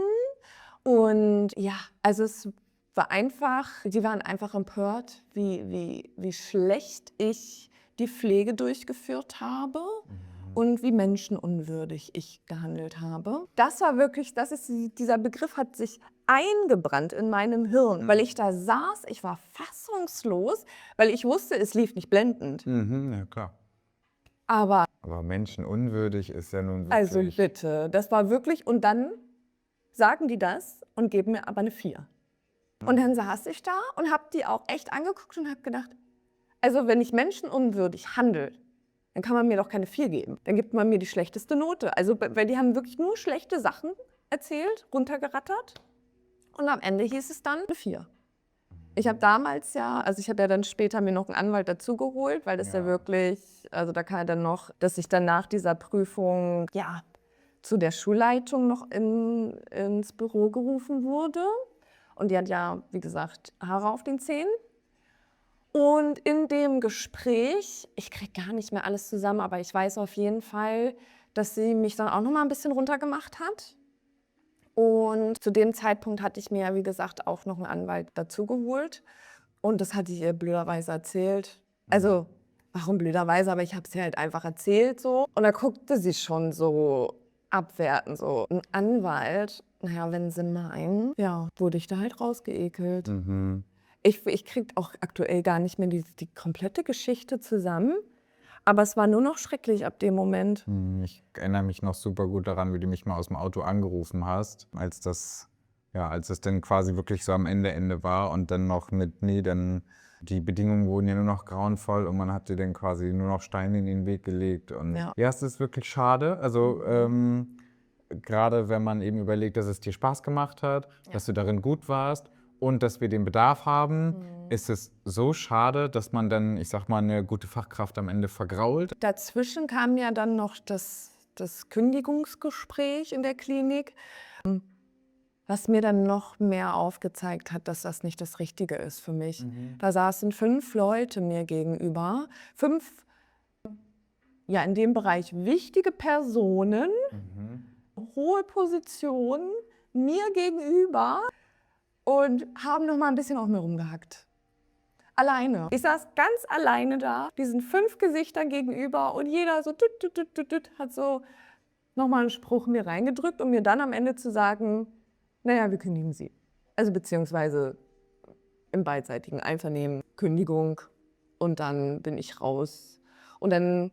Speaker 1: Und ja, also es war einfach, die waren einfach empört, wie schlecht ich die Pflege durchgeführt habe. Und wie menschenunwürdig ich gehandelt habe. Das war wirklich, dieser Begriff hat sich eingebrannt in meinem Hirn, weil ich da saß, ich war fassungslos, weil ich wusste, es lief nicht blendend.
Speaker 2: Ja, klar.
Speaker 1: Aber
Speaker 2: menschenunwürdig ist ja nun wirklich...
Speaker 1: also bitte, das war wirklich, und dann sagen die das und geben mir aber eine 4. Und dann saß ich da und habe die auch echt angeguckt und habe gedacht, also wenn ich menschenunwürdig handle, dann kann man mir doch keine 4 geben. Dann gibt man mir die schlechteste Note. Also, weil die haben wirklich nur schlechte Sachen erzählt, runtergerattert. Und am Ende hieß es dann eine 4. Ich habe damals ich habe ja dann später mir noch einen Anwalt dazugeholt, weil das ja wirklich, also da kann er dann noch, dass ich dann nach dieser Prüfung, zu der Schulleitung noch ins Büro gerufen wurde. Und die hat ja, wie gesagt, Haare auf den Zähnen. Und in dem Gespräch, ich kriege gar nicht mehr alles zusammen, aber ich weiß auf jeden Fall, dass sie mich dann auch noch mal ein bisschen runtergemacht hat. Und zu dem Zeitpunkt hatte ich mir ja, wie gesagt, auch noch einen Anwalt dazugeholt. Und das hatte ich ihr blöderweise erzählt. Also, warum blöderweise, aber ich habe es ihr halt einfach erzählt so. Und da guckte sie schon so abwertend, so ein Anwalt. Naja, wenn sie meinen, wurde ich da halt rausgeekelt. Ich kriege auch aktuell gar nicht mehr die komplette Geschichte zusammen. Aber es war nur noch schrecklich ab dem Moment.
Speaker 2: Ich erinnere mich noch super gut daran, wie du mich mal aus dem Auto angerufen hast, als es dann quasi wirklich so am Ende war und dann noch dann die Bedingungen wurden ja nur noch grauenvoll und man hat dir dann quasi nur noch Steine in den Weg gelegt. Und es ist wirklich schade. Also gerade wenn man eben überlegt, dass es dir Spaß gemacht hat, dass du darin gut warst. Und dass wir den Bedarf haben, ist es so schade, dass man dann, ich sag mal, eine gute Fachkraft am Ende vergrault.
Speaker 1: Dazwischen kam ja dann noch das Kündigungsgespräch in der Klinik, was mir dann noch mehr aufgezeigt hat, dass das nicht das Richtige ist für mich. Da saßen 5 Leute mir gegenüber, 5, in dem Bereich wichtige Personen, hohe Positionen, mir gegenüber. Und haben noch mal ein bisschen auf mir rumgehackt. Alleine. Ich saß ganz alleine da, diesen 5 Gesichtern gegenüber und jeder so hat so nochmal einen Spruch mir reingedrückt, um mir dann am Ende zu sagen, naja, wir kündigen Sie. Also beziehungsweise im beidseitigen Einvernehmen Kündigung und dann bin ich raus. Und dann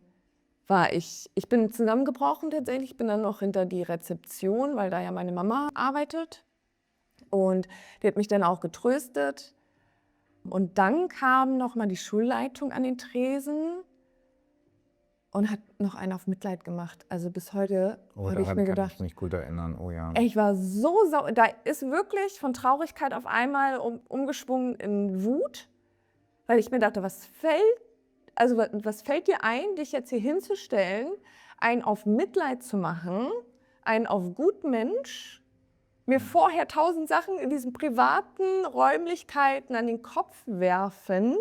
Speaker 1: ich bin zusammengebrochen tatsächlich, ich bin dann noch hinter die Rezeption, weil da ja meine Mama arbeitet. Und die hat mich dann auch getröstet. Und dann kam noch mal die Schulleitung an den Tresen und hat noch einen auf Mitleid gemacht. Also bis heute habe ich mir
Speaker 2: Kann
Speaker 1: gedacht,
Speaker 2: ich mich gut erinnern. Oh ja.
Speaker 1: ey, ich war so sauer. Da ist wirklich von Traurigkeit auf einmal umgeschwungen in Wut, weil ich mir dachte, was fällt dir ein, dich jetzt hier hinzustellen, einen auf Mitleid zu machen, einen auf Gutmensch, mir vorher 1000 Sachen in diesen privaten Räumlichkeiten an den Kopf werfen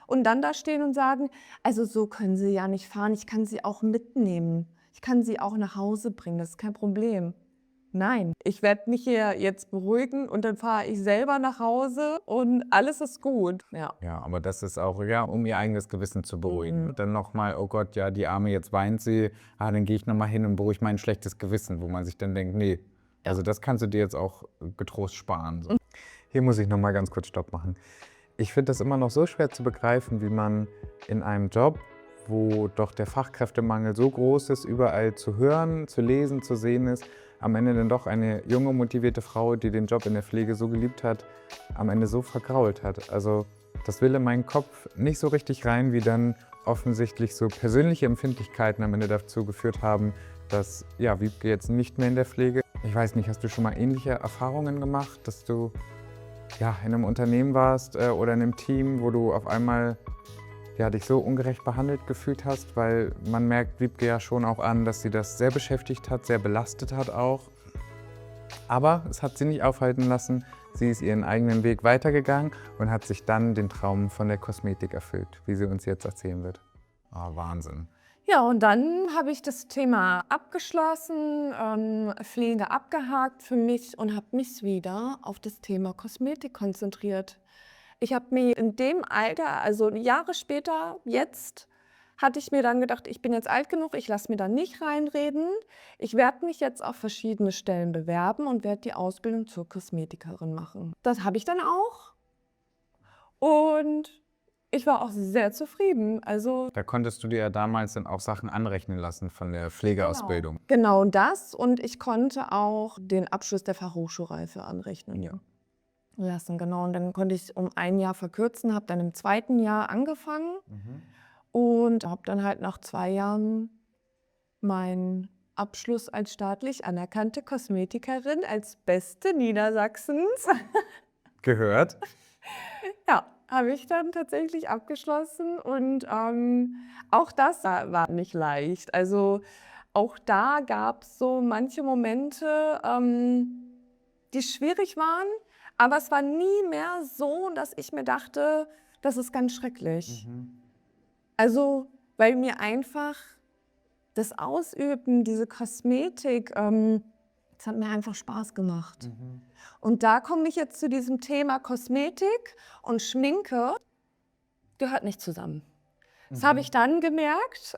Speaker 1: und dann da stehen und sagen, also so können Sie ja nicht fahren, ich kann Sie auch mitnehmen, ich kann Sie auch nach Hause bringen, das ist kein Problem. Nein, ich werde mich hier jetzt beruhigen und dann fahre ich selber nach Hause und alles ist gut. Ja.
Speaker 2: Ja, aber das ist auch, ja, um ihr eigenes Gewissen zu beruhigen. Und dann nochmal, oh Gott, ja, die Arme, jetzt weint sie. Dann gehe ich nochmal hin und beruhige mein schlechtes Gewissen, wo man sich dann denkt, nee, also das kannst du dir jetzt auch getrost sparen. So. Hier muss ich nochmal ganz kurz Stopp machen. Ich finde das immer noch so schwer zu begreifen, wie man in einem Job, wo doch der Fachkräftemangel so groß ist, überall zu hören, zu lesen, zu sehen ist, am Ende dann doch eine junge, motivierte Frau, die den Job in der Pflege so geliebt hat, am Ende so vergrault hat. Also das will in meinen Kopf nicht so richtig rein, wie dann offensichtlich so persönliche Empfindlichkeiten am Ende dazu geführt haben, dass ja, Wiebke jetzt nicht mehr in der Pflege. Ich weiß nicht, hast du schon mal ähnliche Erfahrungen gemacht, dass du ja, in einem Unternehmen warst oder in einem Team, wo du auf einmal ja, dich so ungerecht behandelt gefühlt hast, weil man merkt Wiebke ja schon auch an, dass sie das sehr beschäftigt hat, sehr belastet hat auch. Aber es hat sie nicht aufhalten lassen. Sie ist ihren eigenen Weg weitergegangen und hat sich dann den Traum von der Kosmetik erfüllt, wie sie uns jetzt erzählen wird. Oh, Wahnsinn.
Speaker 1: Ja, und dann habe ich das Thema abgeschlossen, Pflege abgehakt für mich und habe mich wieder auf das Thema Kosmetik konzentriert. Ich habe mir in dem Alter, also Jahre später, jetzt, hatte ich mir dann gedacht, ich bin jetzt alt genug, ich lasse mir da nicht reinreden. Ich werde mich jetzt auf verschiedene Stellen bewerben und werde die Ausbildung zur Kosmetikerin machen. Das habe ich dann auch. Und ich war auch sehr zufrieden. Also
Speaker 2: Da konntest du dir ja damals dann auch Sachen anrechnen lassen von der Pflegeausbildung.
Speaker 1: genau das. Und ich konnte auch den Abschluss der Fachhochschulreife anrechnen.
Speaker 2: Ja.
Speaker 1: Lassen, genau. Und dann konnte ich um ein Jahr verkürzen, habe dann im zweiten Jahr angefangen und habe dann halt nach 2 Jahren meinen Abschluss als staatlich anerkannte Kosmetikerin als Beste Niedersachsens.
Speaker 2: Gehört?
Speaker 1: Ja, habe ich dann tatsächlich abgeschlossen und auch das war nicht leicht. Also auch da gab es so manche Momente, die schwierig waren, aber es war nie mehr so, dass ich mir dachte, das ist ganz schrecklich. Also weil mir einfach das Ausüben, diese Kosmetik, das hat mir einfach Spaß gemacht. Und da komme ich jetzt zu diesem Thema Kosmetik und Schminke, gehört nicht zusammen. Das habe ich dann gemerkt.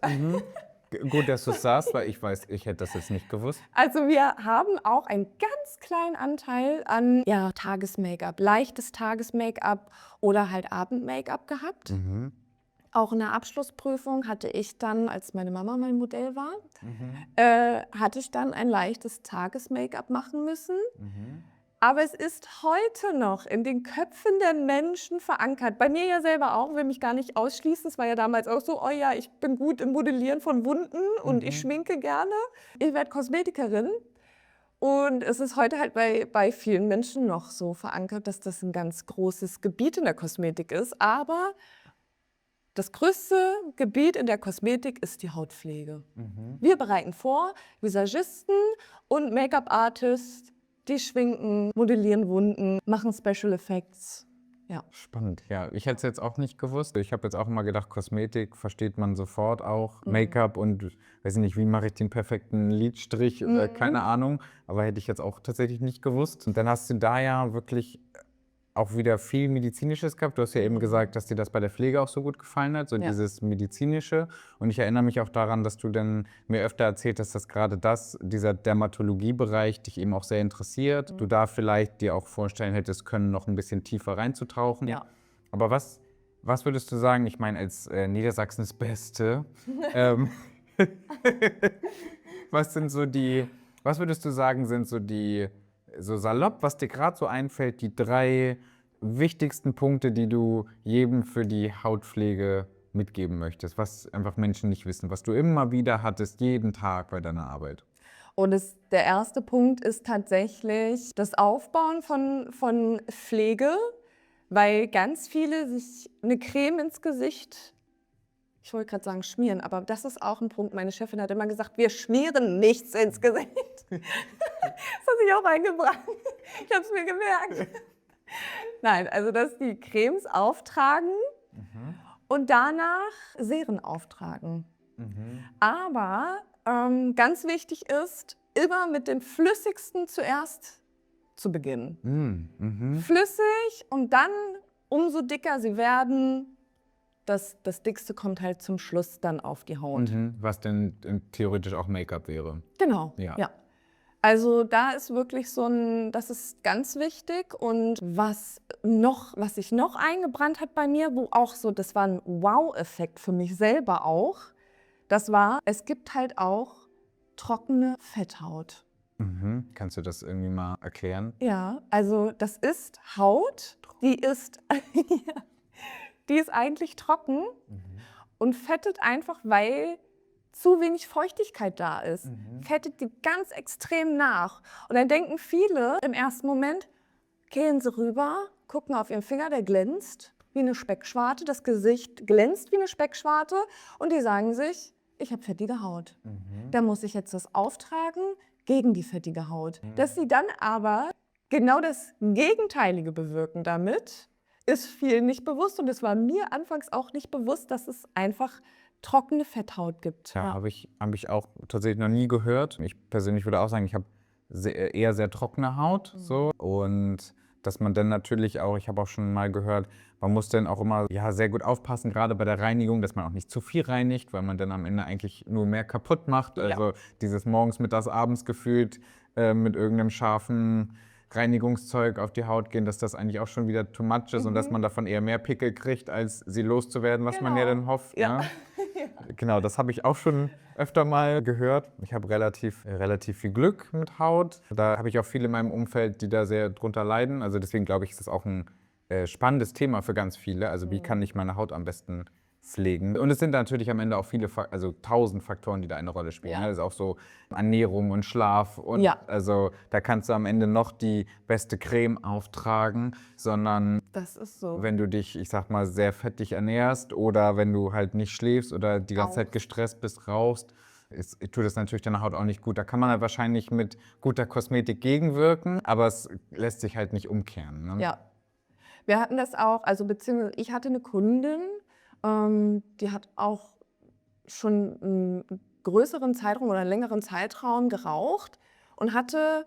Speaker 2: Gut, dass du es sagst, weil ich weiß, ich hätte das jetzt nicht gewusst.
Speaker 1: Also wir haben auch einen ganz kleinen Anteil an Tages-Make-up, leichtes Tages-Make-up oder halt Abend-Make-up gehabt. Auch in der Abschlussprüfung hatte ich dann, als meine Mama mein Modell war, hatte ich dann ein leichtes Tages-Make-up machen müssen. Aber es ist heute noch in den Köpfen der Menschen verankert. Bei mir ja selber auch, will mich gar nicht ausschließen. Es war ja damals auch so, oh ja, ich bin gut im Modellieren von Wunden und ich schminke gerne. Ich werde Kosmetikerin. Und es ist heute halt bei vielen Menschen noch so verankert, dass das ein ganz großes Gebiet in der Kosmetik ist. Aber das größte Gebiet in der Kosmetik ist die Hautpflege. Wir bereiten vor, Visagisten und Make-up-Artists, die schminken, modellieren Wunden, machen Special Effects. Ja.
Speaker 2: Spannend, ja. Ich hätte es jetzt auch nicht gewusst. Ich habe jetzt auch immer gedacht, Kosmetik versteht man sofort auch. Make-up und weiß nicht, wie mache ich den perfekten Lidstrich, keine Ahnung. Aber hätte ich jetzt auch tatsächlich nicht gewusst. Und dann hast du da ja wirklich auch wieder viel Medizinisches gehabt. Du hast ja eben gesagt, dass dir das bei der Pflege auch so gut gefallen hat, so
Speaker 1: Ja.
Speaker 2: dieses Medizinische. Und ich erinnere mich auch daran, dass du dann mir öfter erzählt hast, dass gerade dieser Dermatologiebereich dich eben auch sehr interessiert. Du da vielleicht dir auch vorstellen hättest können, noch ein bisschen tiefer reinzutauchen.
Speaker 1: Ja.
Speaker 2: Aber was würdest du sagen, ich meine, als Niedersachsens Beste, was würdest du sagen, sind so salopp, was dir gerade so einfällt, die 3 wichtigsten Punkte, die du jedem für die Hautpflege mitgeben möchtest, was einfach Menschen nicht wissen, was du immer wieder hattest, jeden Tag bei deiner Arbeit?
Speaker 1: Und der erste Punkt ist tatsächlich das Aufbauen von Pflege, weil ganz viele sich eine Creme ins Gesicht, ich wollte gerade sagen schmieren, aber das ist auch ein Punkt. Meine Chefin hat immer gesagt, wir schmieren nichts ins Gesicht. Das hat sich auch eingebracht. Ich habe es mir gemerkt. Nein, also dass die Cremes auftragen und danach Seren auftragen. Aber ganz wichtig ist, immer mit dem Flüssigsten zuerst zu beginnen. Flüssig und dann, umso dicker sie werden, das Dickste kommt halt zum Schluss dann auf die Haut.
Speaker 2: Was denn theoretisch auch Make-up wäre.
Speaker 1: Genau,
Speaker 2: Ja.
Speaker 1: ja. Also da ist wirklich das ist ganz wichtig. Und was sich noch eingebrannt hat bei mir, das war ein Wow-Effekt für mich selber auch, es gibt halt auch trockene Fetthaut.
Speaker 2: Kannst du das irgendwie mal erklären?
Speaker 1: Ja, also das ist Haut, die ist eigentlich trocken und fettet einfach, weil zu wenig Feuchtigkeit da ist. Fettet die ganz extrem nach. Und dann denken viele im ersten Moment, gehen sie rüber, gucken auf ihren Finger, der glänzt wie eine Speckschwarte, das Gesicht glänzt wie eine Speckschwarte und die sagen sich, ich habe fettige Haut. Da muss ich jetzt was auftragen gegen die fettige Haut. Dass sie dann aber genau das Gegenteilige bewirken damit, ist vielen nicht bewusst. Und es war mir anfangs auch nicht bewusst, dass es einfach trockene Fetthaut gibt.
Speaker 2: Ja, habe ich auch tatsächlich noch nie gehört. Ich persönlich würde auch sagen, ich habe eher sehr trockene Haut. So. Und dass man dann natürlich auch, ich habe auch schon mal gehört, man muss dann auch immer sehr gut aufpassen, gerade bei der Reinigung, dass man auch nicht zu viel reinigt, weil man dann am Ende eigentlich nur mehr kaputt macht. Also dieses morgens, mittags, abends gefühlt mit irgendeinem scharfen Reinigungszeug auf die Haut gehen, dass das eigentlich auch schon wieder too much ist und dass man davon eher mehr Pickel kriegt, als sie loszuwerden, was man ja dann hofft.
Speaker 1: Ja.
Speaker 2: Ne? Genau, das habe ich auch schon öfter mal gehört. Ich habe relativ viel Glück mit Haut. Da habe ich auch viele in meinem Umfeld, die da sehr drunter leiden. Also deswegen glaube ich, ist das auch ein spannendes Thema für ganz viele. Also wie kann ich meine Haut am besten pflegen? Und es sind natürlich am Ende auch viele, also 1000 Faktoren, die da eine Rolle spielen.
Speaker 1: Ja.
Speaker 2: Ne? Das ist auch so Ernährung und Schlaf. Und also da kannst du am Ende noch die beste Creme auftragen, sondern
Speaker 1: das ist so.
Speaker 2: wenn du dich, ich sag mal, sehr fettig ernährst oder wenn du halt nicht schläfst oder die ganze Zeit gestresst bist, rauchst, tut das natürlich deiner Haut auch nicht gut. Da kann man halt wahrscheinlich mit guter Kosmetik gegenwirken, aber es lässt sich halt nicht umkehren. Ne?
Speaker 1: Ja. Wir hatten das auch, also beziehungsweise ich hatte eine Kundin, die hat auch schon einen größeren Zeitraum oder einen längeren Zeitraum geraucht und hatte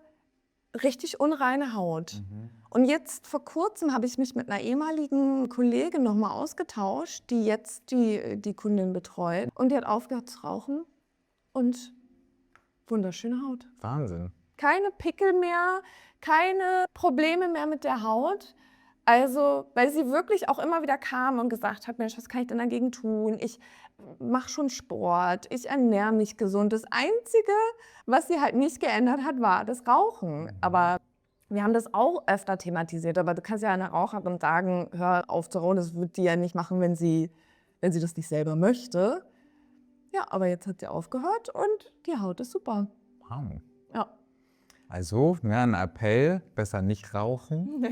Speaker 1: richtig unreine Haut. Und jetzt vor kurzem habe ich mich mit einer ehemaligen Kollegin nochmal ausgetauscht, die jetzt die Kundin betreut. Und die hat aufgehört zu rauchen und wunderschöne Haut.
Speaker 2: Wahnsinn.
Speaker 1: Keine Pickel mehr, keine Probleme mehr mit der Haut. Also, weil sie wirklich auch immer wieder kam und gesagt hat, Mensch, was kann ich denn dagegen tun? Ich mache schon Sport, ich ernähre mich gesund. Das Einzige, was sie halt nicht geändert hat, war das Rauchen. Aber wir haben das auch öfter thematisiert. Aber du kannst ja einer Raucherin sagen, hör auf zu rauchen, das wird die ja nicht machen, wenn sie das nicht selber möchte. Ja, aber jetzt hat sie aufgehört und die Haut ist super.
Speaker 2: Wow.
Speaker 1: Ja.
Speaker 2: Also, ein Appell, besser nicht rauchen.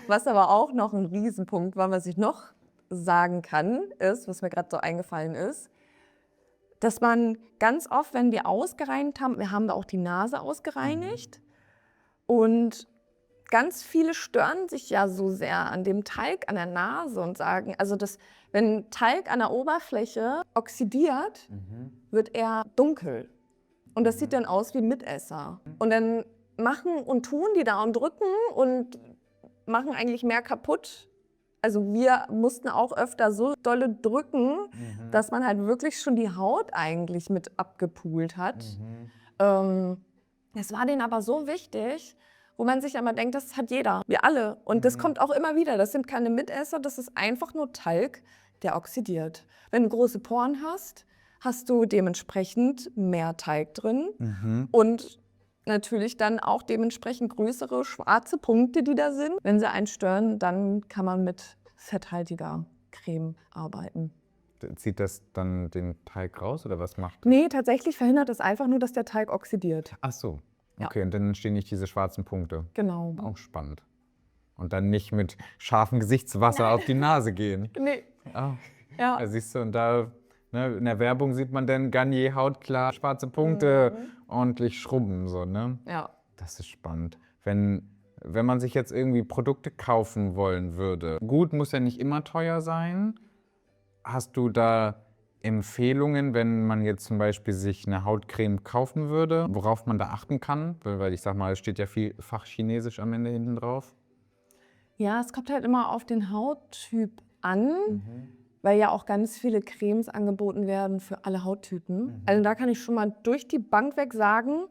Speaker 1: Was aber auch noch ein Riesenpunkt war, was ich noch sagen kann, ist, was mir gerade so eingefallen ist, dass man ganz oft, wenn wir ausgereinigt haben, wir haben da auch die Nase ausgereinigt und ganz viele stören sich ja so sehr an dem Talg an der Nase und sagen, also wenn Talg an der Oberfläche oxidiert, wird er dunkel. Und das sieht dann aus wie Mitesser. Und dann machen und tun die da und drücken und machen eigentlich mehr kaputt. Also wir mussten auch öfter so dolle drücken, dass man halt wirklich schon die Haut eigentlich mit abgepult hat. Es war denen aber so wichtig, wo man sich immer denkt, das hat jeder, wir alle. Und das kommt auch immer wieder. Das sind keine Mitesser, das ist einfach nur Talg, der oxidiert. Wenn du große Poren hast, hast du dementsprechend mehr Talg drin und natürlich dann auch dementsprechend größere schwarze Punkte, die da sind. Wenn sie einen stören, dann kann man mit fetthaltiger Creme arbeiten.
Speaker 2: Zieht das dann den Teig raus oder was macht das?
Speaker 1: Nee, tatsächlich verhindert es einfach nur, dass der Teig oxidiert.
Speaker 2: Ach so,
Speaker 1: Ja.
Speaker 2: okay, und dann entstehen nicht diese schwarzen Punkte.
Speaker 1: Genau.
Speaker 2: Auch spannend. Und dann nicht mit scharfem Gesichtswasser auf die Nase gehen.
Speaker 1: Nee.
Speaker 2: Ah.
Speaker 1: Ja.
Speaker 2: Da siehst du, und da in der Werbung sieht man dann Garnier hautklar, schwarze Punkte, ordentlich schrubben, so, ne?
Speaker 1: Ja.
Speaker 2: Das ist spannend. Wenn man sich jetzt irgendwie Produkte kaufen wollen würde, gut, muss ja nicht immer teuer sein. Hast du da Empfehlungen, wenn man jetzt zum Beispiel sich eine Hautcreme kaufen würde, worauf man da achten kann? Weil ich sag mal, es steht ja vielfach Chinesisch am Ende hinten drauf.
Speaker 1: Ja, es kommt halt immer auf den Hauttyp an, weil ja auch ganz viele Cremes angeboten werden für alle Hauttypen. Also da kann ich schon mal durch die Bank weg sagen,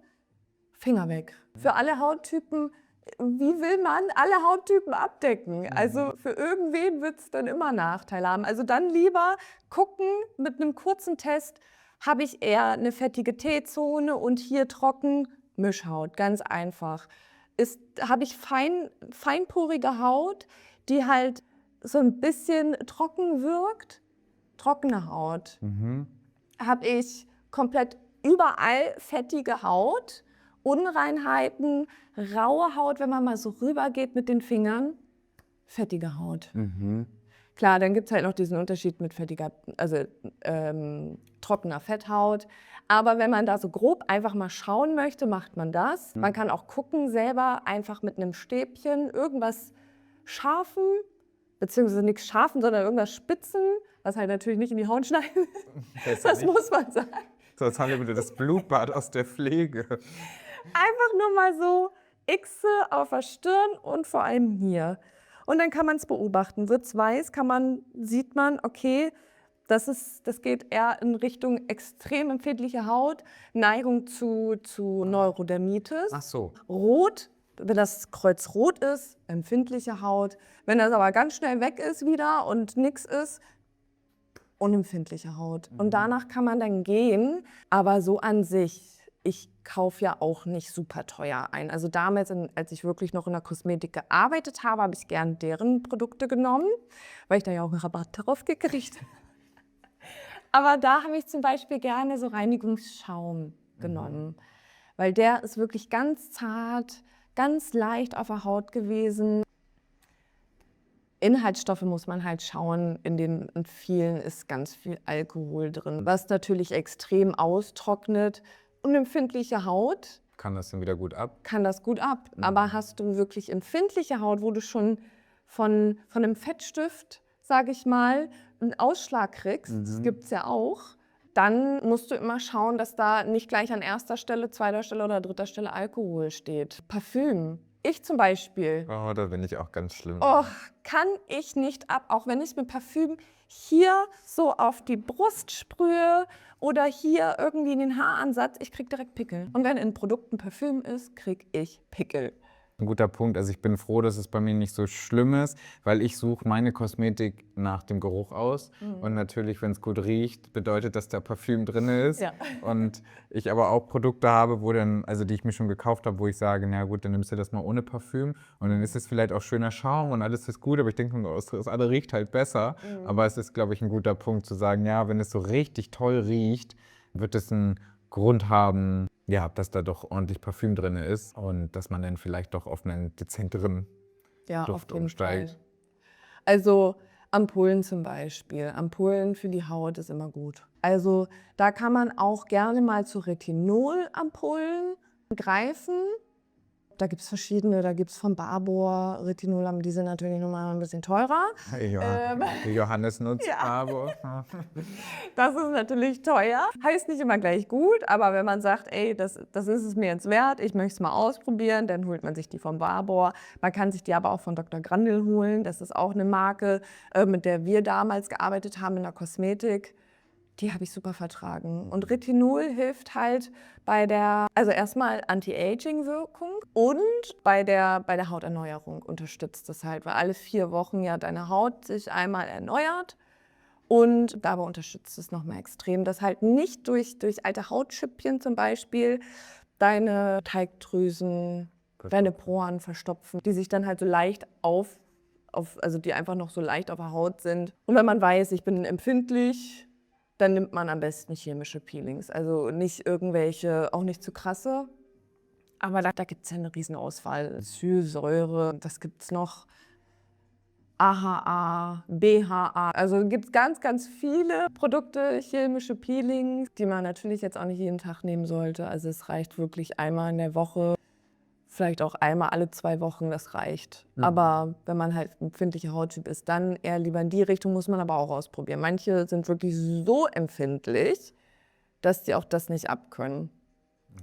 Speaker 1: Finger weg. Für alle Hauttypen, wie will man alle Hauttypen abdecken? Also für irgendwen wird es dann immer Nachteile haben. Also dann lieber gucken mit einem kurzen Test, habe ich eher eine fettige T-Zone und hier trocken Mischhaut, ganz einfach. Habe ich feinporige Haut, die halt so ein bisschen trocken wirkt, trockene Haut. Habe ich komplett überall fettige Haut, Unreinheiten, raue Haut, wenn man mal so rübergeht mit den Fingern, fettige Haut. Klar, dann gibt es halt noch diesen Unterschied mit trockener Fetthaut. Aber wenn man da so grob einfach mal schauen möchte, macht man das. Man kann auch gucken selber, einfach mit einem Stäbchen irgendwas scharfen, beziehungsweise nichts scharfen, sondern irgendwas spitzen, was halt natürlich nicht in die Haut schneiden. Das muss man sagen.
Speaker 2: Sonst haben wir wieder das Blutbad aus der Pflege.
Speaker 1: Einfach nur mal so Xe auf der Stirn und vor allem hier. Und dann kann man es beobachten. Wird es weiß, sieht man, okay, das geht eher in Richtung extrem empfindliche Haut, Neigung zu Neurodermitis.
Speaker 2: Ach so.
Speaker 1: Rot, wenn das Kreuz rot ist, empfindliche Haut. Wenn das aber ganz schnell weg ist wieder und nichts ist, unempfindliche Haut. Und danach kann man dann gehen. Aber so an sich, ich kaufe ja auch nicht super teuer ein. Also damals, als ich wirklich noch in der Kosmetik gearbeitet habe, habe ich gern deren Produkte genommen, weil ich da ja auch einen Rabatt darauf gekriegt habe. Aber da habe ich zum Beispiel gerne so Reinigungsschaum genommen, weil der ist wirklich ganz zart, ganz leicht auf der Haut gewesen. Inhaltsstoffe muss man halt schauen, in vielen ist ganz viel Alkohol drin, was natürlich extrem austrocknet. Unempfindliche Haut
Speaker 2: Kann das dann wieder gut ab?
Speaker 1: kann das gut ab. Aber hast du wirklich empfindliche Haut, wo du schon von einem Fettstift, sage ich mal, einen Ausschlag kriegst, das gibt es ja auch, dann musst du immer schauen, dass da nicht gleich an erster Stelle, zweiter Stelle oder dritter Stelle Alkohol steht. Parfüm. Ich zum Beispiel.
Speaker 2: Oh, da bin ich auch ganz schlimm.
Speaker 1: Oh, kann ich nicht ab, auch wenn ich mit Parfüm hier so auf die Brust sprühe oder hier irgendwie in den Haaransatz, ich krieg direkt Pickel. Und wenn in Produkten Parfüm ist, krieg ich Pickel.
Speaker 2: Ein guter Punkt. Also ich bin froh, dass es bei mir nicht so schlimm ist, weil ich suche meine Kosmetik nach dem Geruch aus. Und natürlich, wenn es gut riecht, bedeutet, dass da Parfüm drin ist.
Speaker 1: Ja.
Speaker 2: Und ich aber auch Produkte habe, die ich mir schon gekauft habe, wo ich sage, na gut, dann nimmst du das mal ohne Parfüm. Und dann ist es vielleicht auch schöner Schaum und alles ist gut. Aber ich denke, das andere riecht halt besser. Aber es ist, glaube ich, ein guter Punkt zu sagen, ja, wenn es so richtig toll riecht, wird es einen Grund haben, ja, dass da doch ordentlich Parfüm drin ist und dass man dann vielleicht doch auf einen dezenteren Duft umsteigt.
Speaker 1: Fall. Also Ampullen zum Beispiel. Ampullen für die Haut ist immer gut. Also da kann man auch gerne mal zu Retinol-Ampullen greifen. Da gibt es verschiedene, da gibt es von Barbour, Retinol, die sind natürlich nochmal ein bisschen teurer.
Speaker 2: Ja, Johannes nutzt
Speaker 1: ja.
Speaker 2: Barbour.
Speaker 1: Das ist natürlich teuer. Heißt nicht immer gleich gut, aber wenn man sagt, ey, das ist es mir jetzt wert, ich möchte es mal ausprobieren, dann holt man sich die von Barbour. Man kann sich die aber auch von Dr. Grandl holen. Das ist auch eine Marke, mit der wir damals gearbeitet haben in der Kosmetik. Die habe ich super vertragen. Und Retinol hilft halt also erstmal Anti-Aging-Wirkung und bei der Hauterneuerung unterstützt das halt, weil alle 4 Wochen ja deine Haut sich einmal erneuert und dabei unterstützt es nochmal extrem, dass halt nicht durch alte Hautschüppchen zum Beispiel deine Teigdrüsen, deine Poren verstopfen, die sich dann halt so leicht also die einfach noch so leicht auf der Haut sind. Und wenn man weiß, ich bin empfindlich, dann nimmt man am besten chemische Peelings. Also nicht irgendwelche, auch nicht zu krasse. Aber da gibt es ja eine Riesenauswahl. Acetylsäure, das gibt es noch. AHA, BHA. Also gibt es ganz, ganz viele Produkte, chemische Peelings, die man natürlich jetzt auch nicht jeden Tag nehmen sollte. Also es reicht wirklich einmal in der Woche. Vielleicht auch einmal alle 2 Wochen, das reicht. Aber wenn man halt ein empfindlicher Hauttyp ist, dann eher lieber in die Richtung, muss man aber auch ausprobieren. Manche sind wirklich so empfindlich, dass die auch das nicht abkönnen.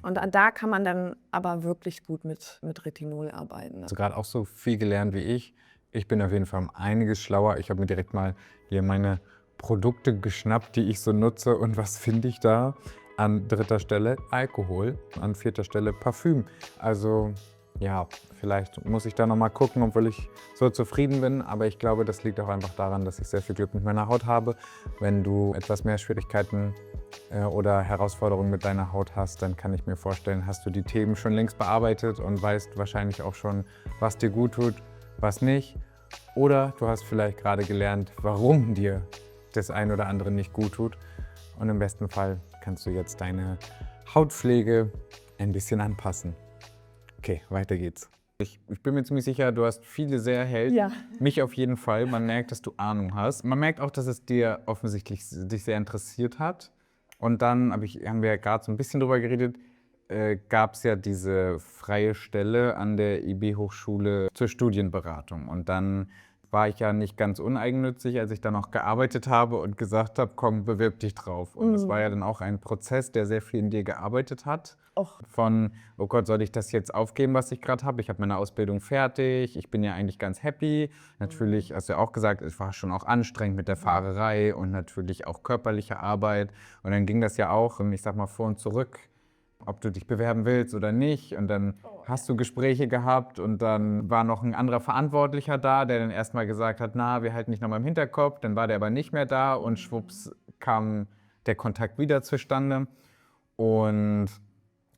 Speaker 1: Und da kann man dann aber wirklich gut mit Retinol arbeiten.
Speaker 2: Also gerade auch so viel gelernt wie ich. Ich bin auf jeden Fall um einiges schlauer. Ich habe mir direkt mal hier meine Produkte geschnappt, die ich so nutze. Und was finde ich da? An 3. Stelle Alkohol, an 4. Stelle Parfüm. Also ja, vielleicht muss ich da noch mal gucken, obwohl ich so zufrieden bin. Aber ich glaube, das liegt auch einfach daran, dass ich sehr viel Glück mit meiner Haut habe. Wenn du etwas mehr Schwierigkeiten oder Herausforderungen mit deiner Haut hast, dann kann ich mir vorstellen, hast du die Themen schon längst bearbeitet und weißt wahrscheinlich auch schon, was dir gut tut, was nicht. Oder du hast vielleicht gerade gelernt, warum dir das ein oder andere nicht gut tut. Und im besten Fall kannst du jetzt deine Hautpflege ein bisschen anpassen. Okay, weiter geht's. Ich bin mir ziemlich sicher, du hast viele sehr erhellt.
Speaker 1: Ja.
Speaker 2: Mich auf jeden Fall. Man merkt, dass du Ahnung hast. Man merkt auch, dass es dir offensichtlich dich sehr interessiert hat. Und dann haben wir ja gerade so ein bisschen drüber geredet, gab es ja diese freie Stelle an der IB-Hochschule zur Studienberatung. Und dann war ich ja nicht ganz uneigennützig, als ich da noch gearbeitet habe und gesagt habe, komm, bewirb dich drauf. Und das war ja dann auch ein Prozess, der sehr viel in dir gearbeitet hat. Von, oh Gott, soll ich das jetzt aufgeben, was ich gerade habe? Ich habe meine Ausbildung fertig, ich bin ja eigentlich ganz happy. Natürlich, hast du ja auch gesagt, es war schon auch anstrengend mit der Fahrerei und natürlich auch körperliche Arbeit. Und dann ging das ja auch, ich sag mal, vor und zurück, ob du dich bewerben willst oder nicht. Und dann hast du Gespräche gehabt und dann war noch ein anderer Verantwortlicher da, der dann erstmal gesagt hat, na, wir halten dich noch mal im Hinterkopf. Dann war der aber nicht mehr da und schwupps kam der Kontakt wieder zustande. Und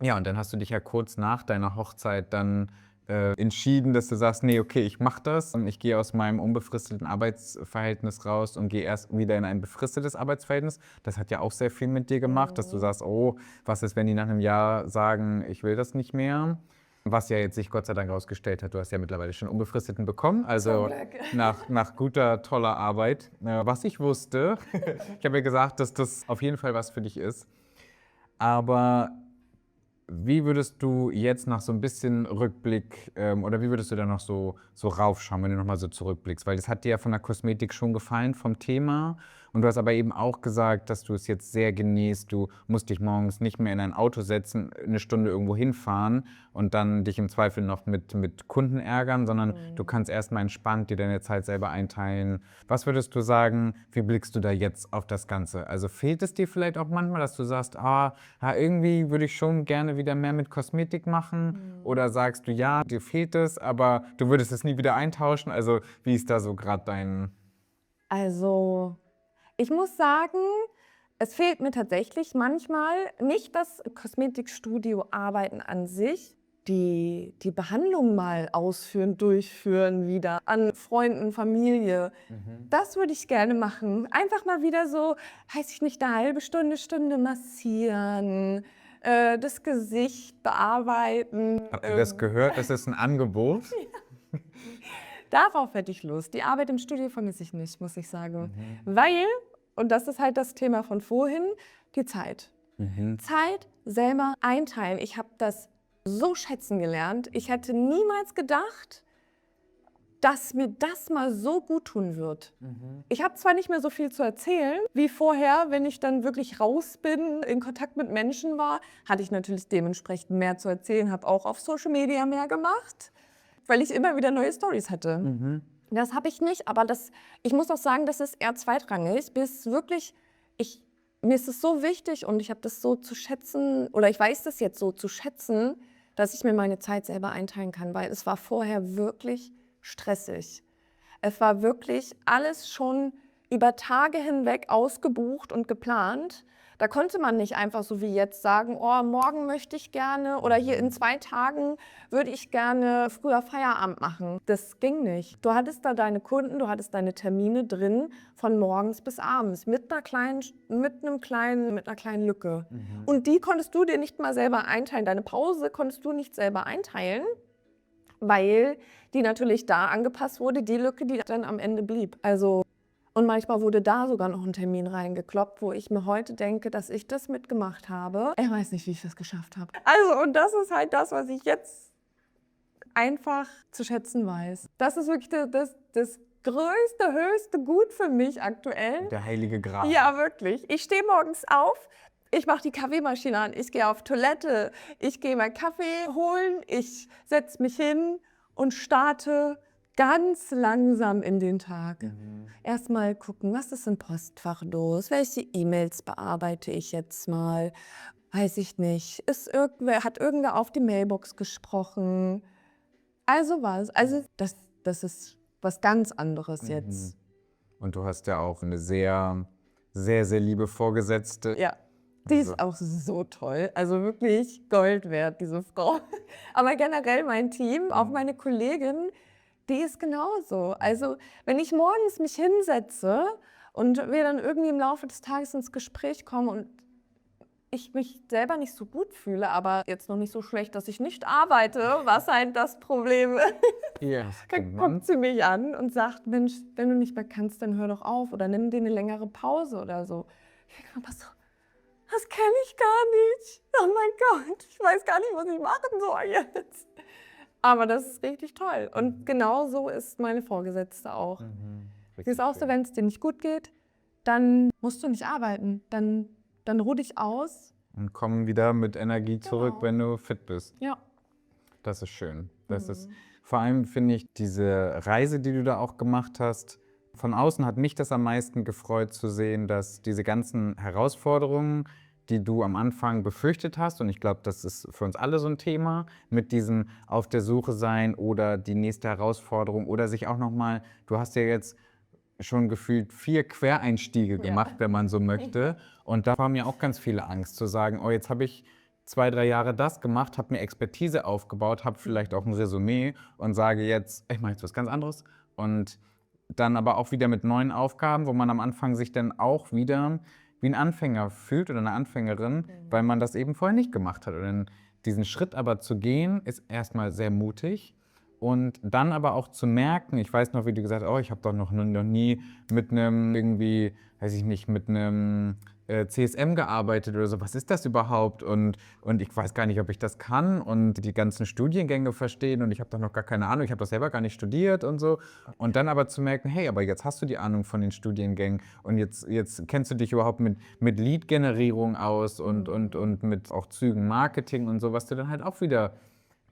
Speaker 2: ja, und dann hast du dich ja kurz nach deiner Hochzeit dann entschieden, dass du sagst, nee, okay, ich mache das und ich gehe aus meinem unbefristeten Arbeitsverhältnis raus und gehe erst wieder in ein befristetes Arbeitsverhältnis. Das hat ja auch sehr viel mit dir gemacht, dass du sagst, oh, was ist, wenn die nach einem Jahr sagen, ich will das nicht mehr? Was ja jetzt sich Gott sei Dank herausgestellt hat, du hast ja mittlerweile schon unbefristeten bekommen, also nach guter, toller Arbeit. Was ich wusste, ich habe ja gesagt, dass das auf jeden Fall was für dich ist, aber wie würdest du jetzt nach so ein bisschen Rückblick oder wie würdest du da noch so raufschauen, wenn du nochmal so zurückblickst? Weil das hat dir ja von der Kosmetik schon gefallen, vom Thema. Und du hast aber eben auch gesagt, dass du es jetzt sehr genießt. Du musst dich morgens nicht mehr in ein Auto setzen, eine Stunde irgendwo hinfahren und dann dich im Zweifel noch mit Kunden ärgern, sondern du kannst erstmal entspannt dir deine Zeit selber einteilen. Was würdest du sagen, wie blickst du da jetzt auf das Ganze? Also fehlt es dir vielleicht auch manchmal, dass du sagst, irgendwie würde ich schon gerne wieder mehr mit Kosmetik machen? Oder sagst du, ja, dir fehlt es, aber du würdest es nie wieder eintauschen? Also wie ist da so gerade dein...
Speaker 1: Also, ich muss sagen, es fehlt mir tatsächlich manchmal nicht das Kosmetikstudio-Arbeiten an sich, die Behandlung mal ausführen, durchführen wieder an Freunden, Familie. Das würde ich gerne machen. Einfach mal wieder so, weiß ich nicht, eine halbe Stunde massieren, das Gesicht bearbeiten.
Speaker 2: Habt ihr das gehört? Das ist ein Angebot.
Speaker 1: Darauf hätte ich Lust. Die Arbeit im Studio vermisse ich nicht, muss ich sagen. Weil, und das ist halt das Thema von vorhin, die Zeit. Zeit selber einteilen. Ich habe das so schätzen gelernt. Ich hätte niemals gedacht, dass mir das mal so gut tun wird. Ich habe zwar nicht mehr so viel zu erzählen wie vorher, wenn ich dann wirklich raus bin, in Kontakt mit Menschen war, hatte ich natürlich dementsprechend mehr zu erzählen, habe auch auf Social Media mehr gemacht, weil ich immer wieder neue Stories hatte. Das habe ich nicht, aber ich muss auch sagen, das ist eher zweitrangig. Mir ist es so wichtig und ich habe das so zu schätzen, oder ich weiß das jetzt so zu schätzen, dass ich mir meine Zeit selber einteilen kann, weil es war vorher wirklich stressig. Es war wirklich alles schon über Tage hinweg ausgebucht und geplant. Da konnte man nicht einfach so wie jetzt sagen, oh, morgen möchte ich gerne oder hier in 2 Tagen würde ich gerne früher Feierabend machen. Das ging nicht. Du hattest da deine Kunden, du hattest deine Termine drin von morgens bis abends mit einer kleinen Lücke. Und die konntest du dir nicht mal selber einteilen. Deine Pause konntest du nicht selber einteilen, weil die natürlich da angepasst wurde, die Lücke, die dann am Ende blieb. Und manchmal wurde da sogar noch ein Termin reingekloppt, wo ich mir heute denke, dass ich das mitgemacht habe. Ich weiß nicht, wie ich das geschafft habe. Und das ist halt das, was ich jetzt einfach zu schätzen weiß. Das ist wirklich das größte, höchste Gut für mich aktuell.
Speaker 2: Der heilige Gral.
Speaker 1: Ja, wirklich. Ich stehe morgens auf, ich mache die Kaffeemaschine an, ich gehe auf Toilette, ich gehe meinen Kaffee holen, ich setze mich hin und starte ganz langsam in den Tag. Erstmal gucken, was ist im Postfach los, welche E-Mails bearbeite ich jetzt mal, weiß ich nicht, hat irgendwer auf die Mailbox gesprochen, also das ist was ganz anderes jetzt.
Speaker 2: Und du hast ja auch eine sehr, sehr, sehr liebe Vorgesetzte.
Speaker 1: Ja. Die ist auch so toll, also wirklich Gold wert, diese Frau. Aber generell mein Team, auch meine Kollegin, die ist genauso. Also wenn ich morgens mich hinsetze und wir dann irgendwie im Laufe des Tages ins Gespräch kommen und ich mich selber nicht so gut fühle, aber jetzt noch nicht so schlecht, dass ich nicht arbeite, was halt das Problem ist.
Speaker 2: Ja,
Speaker 1: Dann guckt sie mich an und sagt, Mensch, wenn du nicht mehr kannst, dann hör doch auf oder nimm dir eine längere Pause oder so. Ich denke mir, das kenne ich gar nicht. Oh mein Gott, ich weiß gar nicht, was ich machen soll jetzt. Aber das ist richtig toll. Und genau so ist meine Vorgesetzte auch. Sie ist auch so, wenn es dir nicht gut geht, dann musst du nicht arbeiten. Dann ruh dich aus.
Speaker 2: Und komm wieder mit Energie zurück,
Speaker 1: Genau.
Speaker 2: wenn du fit bist.
Speaker 1: Ja.
Speaker 2: Das ist schön. Das ist, vor allem finde ich, diese Reise, die du da auch gemacht hast, von außen hat mich das am meisten gefreut zu sehen, dass diese ganzen Herausforderungen, die du am Anfang befürchtet hast, und ich glaube, das ist für uns alle so ein Thema, mit diesem auf der Suche sein oder die nächste Herausforderung oder sich auch nochmal, du hast ja jetzt schon gefühlt 4 Quereinstiege gemacht, wenn man so möchte. Und da war mir auch ganz viele Angst zu sagen, oh, jetzt habe ich 2, 3 Jahre das gemacht, habe mir Expertise aufgebaut, habe vielleicht auch ein Resümee und sage jetzt, ich mache jetzt was ganz anderes. Und dann aber auch wieder mit neuen Aufgaben, wo man am Anfang sich dann auch wieder wie ein Anfänger fühlt oder eine Anfängerin, weil man das eben vorher nicht gemacht hat. Und dann diesen Schritt aber zu gehen, ist erstmal sehr mutig. Und dann aber auch zu merken, ich weiß noch, wie du gesagt hast, oh, ich habe doch noch nie mit einem irgendwie, weiß ich nicht, mit einem CSM gearbeitet oder so. Was ist das überhaupt? Und ich weiß gar nicht, ob ich das kann und die ganzen Studiengänge verstehen und ich habe doch noch gar keine Ahnung, ich habe das selber gar nicht studiert und so. Und dann aber zu merken, hey, aber jetzt hast du die Ahnung von den Studiengängen und jetzt kennst du dich überhaupt mit Lead-Generierung aus und mit auch Zügen Marketing und so, was du dann halt auch wieder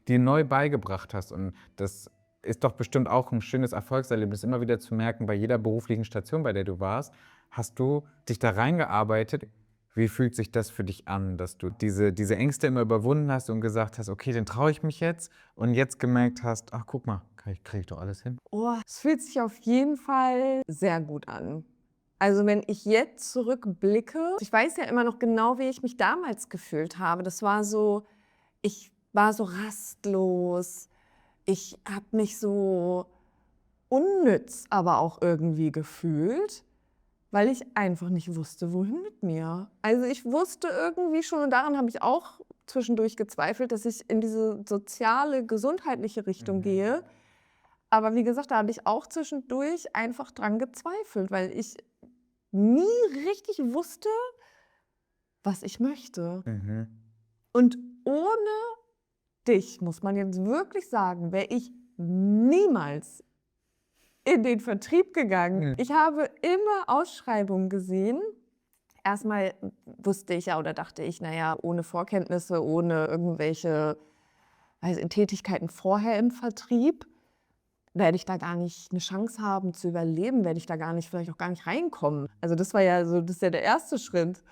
Speaker 2: dir neu beigebracht hast. Und das ist doch bestimmt auch ein schönes Erfolgserlebnis, immer wieder zu merken, bei jeder beruflichen Station, bei der du warst, hast du dich da reingearbeitet. Wie fühlt sich das für dich an, dass du diese Ängste immer überwunden hast und gesagt hast, okay, dann traue ich mich jetzt und jetzt gemerkt hast, ach guck mal, krieg ich doch alles hin?
Speaker 1: Oh, es fühlt sich auf jeden Fall sehr gut an. Also wenn ich jetzt zurückblicke, ich weiß ja immer noch genau, wie ich mich damals gefühlt habe. Das war so, ich war so rastlos. Ich habe mich so unnütz aber auch irgendwie gefühlt, weil ich einfach nicht wusste, wohin mit mir. Also ich wusste irgendwie schon, und daran habe ich auch zwischendurch gezweifelt, dass ich in diese soziale, gesundheitliche Richtung gehe. Aber wie gesagt, da habe ich auch zwischendurch einfach dran gezweifelt, weil ich nie richtig wusste, was ich möchte. Und ohne dich, muss man jetzt wirklich sagen, wäre ich niemals in den Vertrieb gegangen. Ich habe immer Ausschreibungen gesehen. Erstmal wusste ich ja oder dachte ich, naja, ohne Vorkenntnisse, ohne irgendwelche Tätigkeiten vorher im Vertrieb, werde ich da gar nicht eine Chance haben zu überleben, werde ich da vielleicht auch gar nicht reinkommen. Also das ist ja der erste Schritt.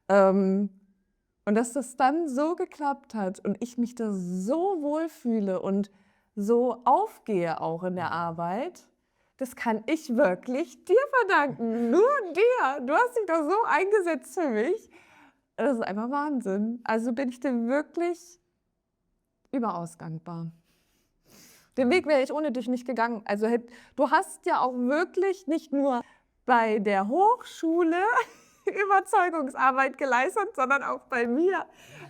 Speaker 1: Und dass das dann so geklappt hat und ich mich da so wohlfühle und so aufgehe auch in der Arbeit, das kann ich wirklich dir verdanken. Nur dir. Du hast dich doch so eingesetzt für mich. Das ist einfach Wahnsinn. Also bin ich dir wirklich überaus dankbar. Den Weg wäre ich ohne dich nicht gegangen. Also du hast ja auch wirklich nicht nur bei der Hochschule Überzeugungsarbeit geleistet, sondern auch bei mir.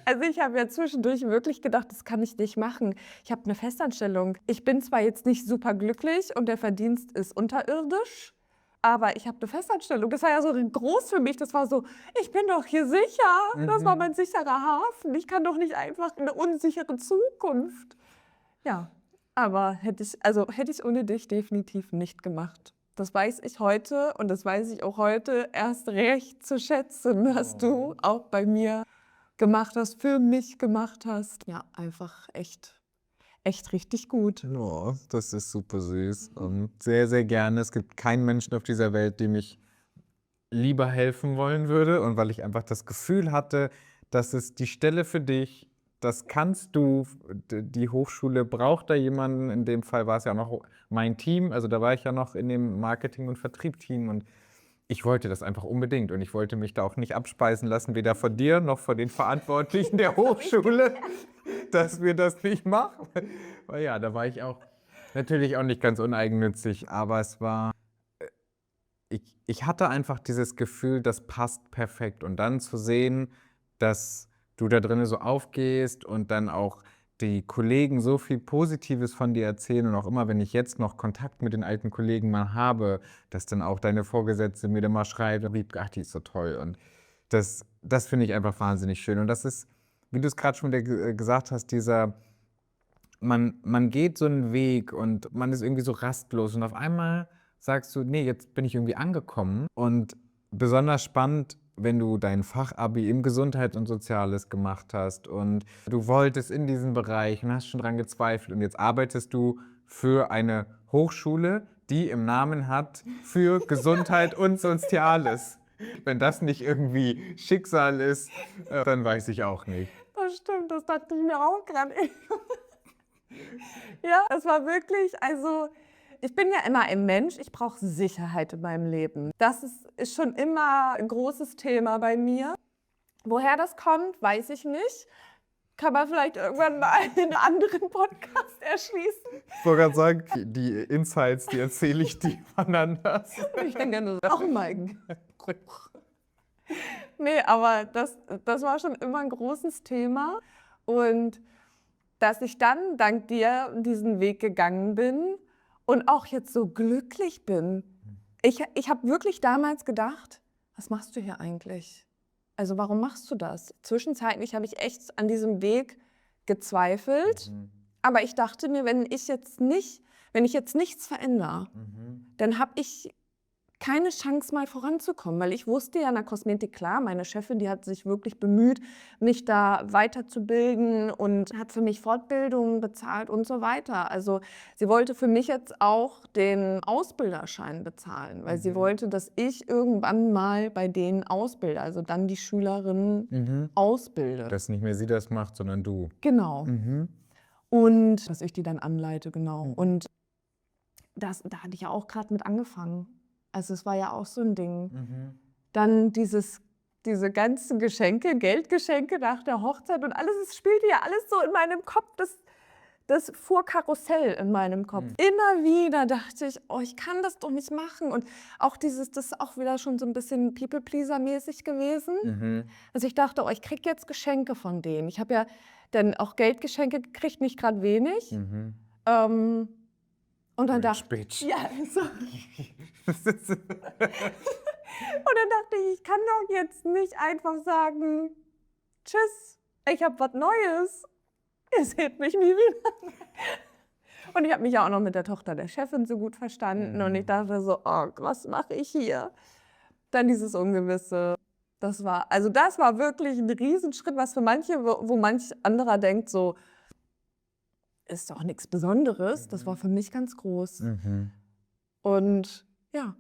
Speaker 1: Also ich habe ja zwischendurch wirklich gedacht, das kann ich nicht machen. Ich habe eine Festanstellung. Ich bin zwar jetzt nicht super glücklich und der Verdienst ist unterirdisch, aber ich habe eine Festanstellung. Das war ja so groß für mich. Das war so, ich bin doch hier sicher. Das war mein sicherer Hafen. Ich kann doch nicht einfach in eine unsichere Zukunft. Ja, aber hätte ich ohne dich definitiv nicht gemacht. Das weiß ich heute und das weiß ich auch heute erst recht zu schätzen, was du auch bei mir gemacht hast, für mich gemacht hast. Ja, einfach echt richtig gut.
Speaker 2: Oh, das ist super süß. Sehr, sehr gerne. Es gibt keinen Menschen auf dieser Welt, dem ich lieber helfen wollen würde. Und weil ich einfach das Gefühl hatte, dass es die Stelle für dich, das kannst du, die Hochschule braucht da jemanden. In dem Fall war es ja noch mein Team. Also da war ich ja noch in dem Marketing- und Vertrieb-Team. Und ich wollte das einfach unbedingt. Und ich wollte mich da auch nicht abspeisen lassen, weder von dir noch von den Verantwortlichen der Hochschule, dass wir das nicht machen. Weil ja, da war ich auch natürlich auch nicht ganz uneigennützig. Aber es war, ich hatte einfach dieses Gefühl, das passt perfekt. Und dann zu sehen, dass du da drinnen so aufgehst und dann auch die Kollegen so viel Positives von dir erzählen und auch immer, wenn ich jetzt noch Kontakt mit den alten Kollegen mal habe, dass dann auch deine Vorgesetzte mir dann mal schreibt, ach, die ist so toll. Und das finde ich einfach wahnsinnig schön. Und das ist, wie du es gerade schon wieder gesagt hast, man geht so einen Weg und man ist irgendwie so rastlos und auf einmal sagst du, nee, jetzt bin ich irgendwie angekommen. Und besonders spannend, wenn du dein Fachabi im Gesundheit und Soziales gemacht hast und du wolltest in diesen Bereich und hast schon dran gezweifelt und jetzt arbeitest du für eine Hochschule, die im Namen hat für Gesundheit und Soziales. Wenn das nicht irgendwie Schicksal ist, dann weiß ich auch nicht.
Speaker 1: Das stimmt, das dachte ich mir auch gerade. Ja, es war wirklich, also ich bin ja immer ein Mensch, ich brauche Sicherheit in meinem Leben. Das ist schon immer ein großes Thema bei mir. Woher das kommt, weiß ich nicht. Kann man vielleicht irgendwann mal in einem anderen Podcast erschließen.
Speaker 2: Ich wollte gerade sagen, die Insights, die erzähle ich dir voneinander.
Speaker 1: Ich denke, das ist auch immer. Nee, aber das war schon immer ein großes Thema. Und dass ich dann dank dir diesen Weg gegangen bin und auch jetzt so glücklich bin. Ich habe wirklich damals gedacht, was machst du hier eigentlich? Also warum machst du das? Zwischenzeitlich habe ich echt an diesem Weg gezweifelt. Aber ich dachte mir, wenn ich jetzt nichts verändere, dann habe ich keine Chance, mal voranzukommen. Weil ich wusste ja in der Kosmetik, klar, meine Chefin, die hat sich wirklich bemüht, mich da weiterzubilden und hat für mich Fortbildungen bezahlt und so weiter. Also sie wollte für mich jetzt auch den Ausbilderschein bezahlen, weil sie wollte, dass ich irgendwann mal bei denen ausbilde, also dann die Schülerin ausbilde.
Speaker 2: Dass nicht mehr sie das macht, sondern du.
Speaker 1: Genau. Und dass ich die dann anleite, genau. Und da hatte ich ja auch gerade mit angefangen. Also es war ja auch so ein Ding. Dann diese ganzen Geschenke, Geldgeschenke nach der Hochzeit und alles, es spielte ja alles so in meinem Kopf, das fuhr Karussell in meinem Kopf. Immer wieder dachte ich, oh, ich kann das doch nicht machen. Und auch das ist auch wieder schon so ein bisschen People-Pleaser-mäßig gewesen. Also ich dachte, oh, ich kriege jetzt Geschenke von denen. Ich habe ja dann auch Geldgeschenke gekriegt, nicht gerade wenig. Und dann dachte ich, ja, so. Und dann dachte ich kann doch jetzt nicht einfach sagen, tschüss, ich habe was Neues. ihr seht mich nie wieder. Und ich habe mich ja auch noch mit der Tochter der Chefin so gut verstanden. Und ich dachte so, oh, was mache ich hier? Dann dieses Ungewisse. Das war wirklich ein Riesenschritt, was für manche, wo manch anderer denkt, so, ist doch nichts Besonderes. Das war für mich ganz groß. Und ja,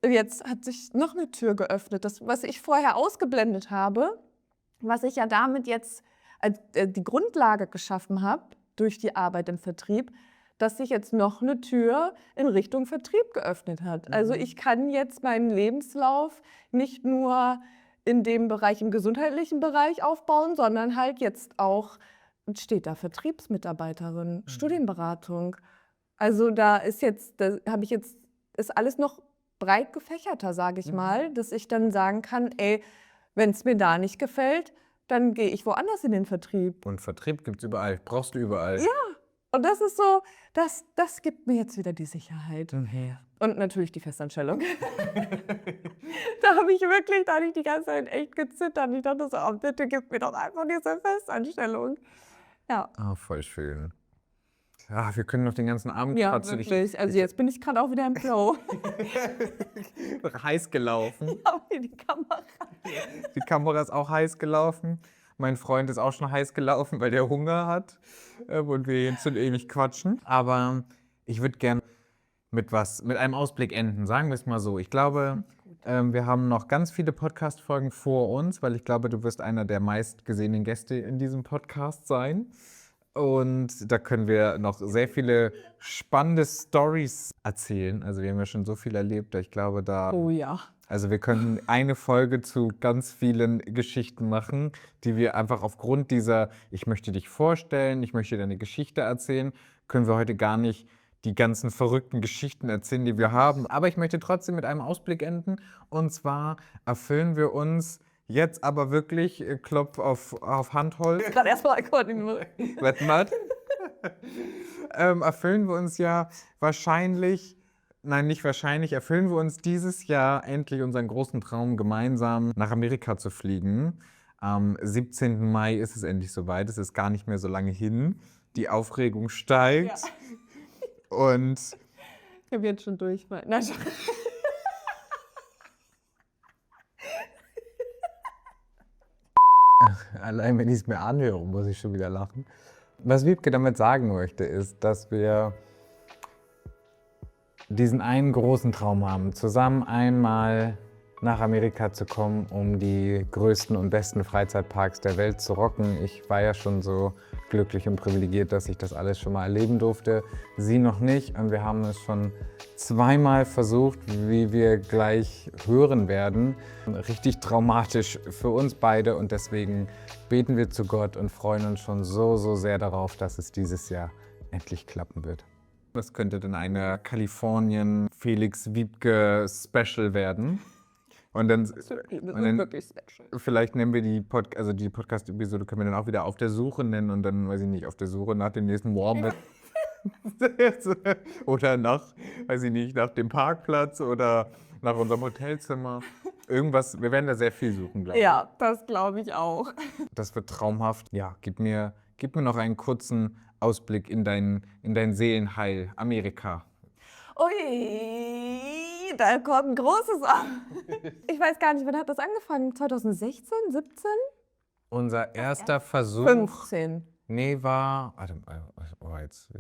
Speaker 1: jetzt hat sich noch eine Tür geöffnet. Das, was ich vorher ausgeblendet habe, was ich ja damit jetzt als die Grundlage geschaffen habe, durch die Arbeit im Vertrieb, dass sich jetzt noch eine Tür in Richtung Vertrieb geöffnet hat. Also ich kann jetzt meinen Lebenslauf nicht nur in dem Bereich, im gesundheitlichen Bereich aufbauen, sondern halt jetzt auch, steht da Vertriebsmitarbeiterin, Studienberatung. Also da ist jetzt, ist alles noch breit gefächerter, sage ich mal, dass ich dann sagen kann, ey, wenn es mir da nicht gefällt, dann gehe ich woanders in den Vertrieb.
Speaker 2: Und Vertrieb gibt es überall, brauchst du überall.
Speaker 1: Ja, und das ist so, das gibt mir jetzt wieder die Sicherheit. Und natürlich die Festanstellung. Da habe ich die ganze Zeit echt gezittert. Ich dachte so, oh, bitte gib mir doch einfach diese Festanstellung. Ja.
Speaker 2: Ah, voll schön. Ja, wir können noch den ganzen Abend
Speaker 1: Ja,
Speaker 2: quatschen.
Speaker 1: wirklich. Also jetzt bin ich gerade auch wieder im Flow.
Speaker 2: Heiß gelaufen.
Speaker 1: Ja, wie die Kamera.
Speaker 2: Die Kamera ist auch heiß gelaufen. Mein Freund ist auch schon heiß gelaufen, weil der Hunger hat und wir jetzt schon ewig quatschen. Aber ich würde gerne mit einem Ausblick enden, sagen wir es mal so. Ich glaube, wir haben noch ganz viele Podcast-Folgen vor uns, weil ich glaube, du wirst einer der meistgesehenen Gäste in diesem Podcast sein. Und da können wir noch sehr viele spannende Storys erzählen. Also wir haben ja schon so viel erlebt. Ich glaube,
Speaker 1: Oh ja.
Speaker 2: also wir können eine Folge zu ganz vielen Geschichten machen, die wir einfach aufgrund dieser, ich möchte dich vorstellen, ich möchte deine Geschichte erzählen, können wir heute gar nicht die ganzen verrückten Geschichten erzählen, die wir haben. Aber ich möchte trotzdem mit einem Ausblick enden. Und zwar erfüllen wir uns jetzt aber wirklich, Klopf auf Handholz.
Speaker 1: Gerade erstmal koordinieren.
Speaker 2: Warte mal. Erfüllen wir uns ja wahrscheinlich, nein, nicht wahrscheinlich, erfüllen wir uns dieses Jahr endlich unseren großen Traum, gemeinsam nach Amerika zu fliegen. Am 17. Mai ist es endlich soweit. Es ist gar nicht mehr so lange hin. Die Aufregung steigt.
Speaker 1: Ja.
Speaker 2: Und
Speaker 1: Ich habe jetzt schon Durchfall. Nein,
Speaker 2: allein wenn ich es mir anhöre, muss ich schon wieder lachen. Was Wiebke damit sagen möchte, ist, dass wir diesen einen großen Traum haben, zusammen einmal nach Amerika zu kommen, um die größten und besten Freizeitparks der Welt zu rocken. Ich war ja schon so glücklich und privilegiert, dass ich das alles schon mal erleben durfte. Sie noch nicht, und wir haben es schon zweimal versucht, wie wir gleich hören werden. Richtig traumatisch für uns beide, und deswegen beten wir zu Gott und freuen uns schon so, so sehr darauf, dass es dieses Jahr endlich klappen wird. Das könnte dann eine Kalifornien-Felix-Wiebke-Special werden. Und dann
Speaker 1: wirklich special.
Speaker 2: vielleicht nennen wir die Podcast-Episode, können wir dann auch wieder auf der Suche nennen, und dann, weiß ich nicht, auf der Suche nach dem nächsten Warm-Bett. Oder nach, weiß ich nicht, nach dem Parkplatz oder nach unserem Hotelzimmer. Irgendwas, wir werden da sehr viel suchen, glaube ich.
Speaker 1: Ja, das glaube ich auch.
Speaker 2: Das wird traumhaft. Ja, gib mir noch einen kurzen Ausblick in dein Seelenheil, Amerika.
Speaker 1: Ui, da kommt ein großes an. Ich weiß gar nicht, wann hat das angefangen? 2016, 17?
Speaker 2: Unser erster Versuch.
Speaker 1: 15.
Speaker 2: Nee, war. Warte mal, jetzt.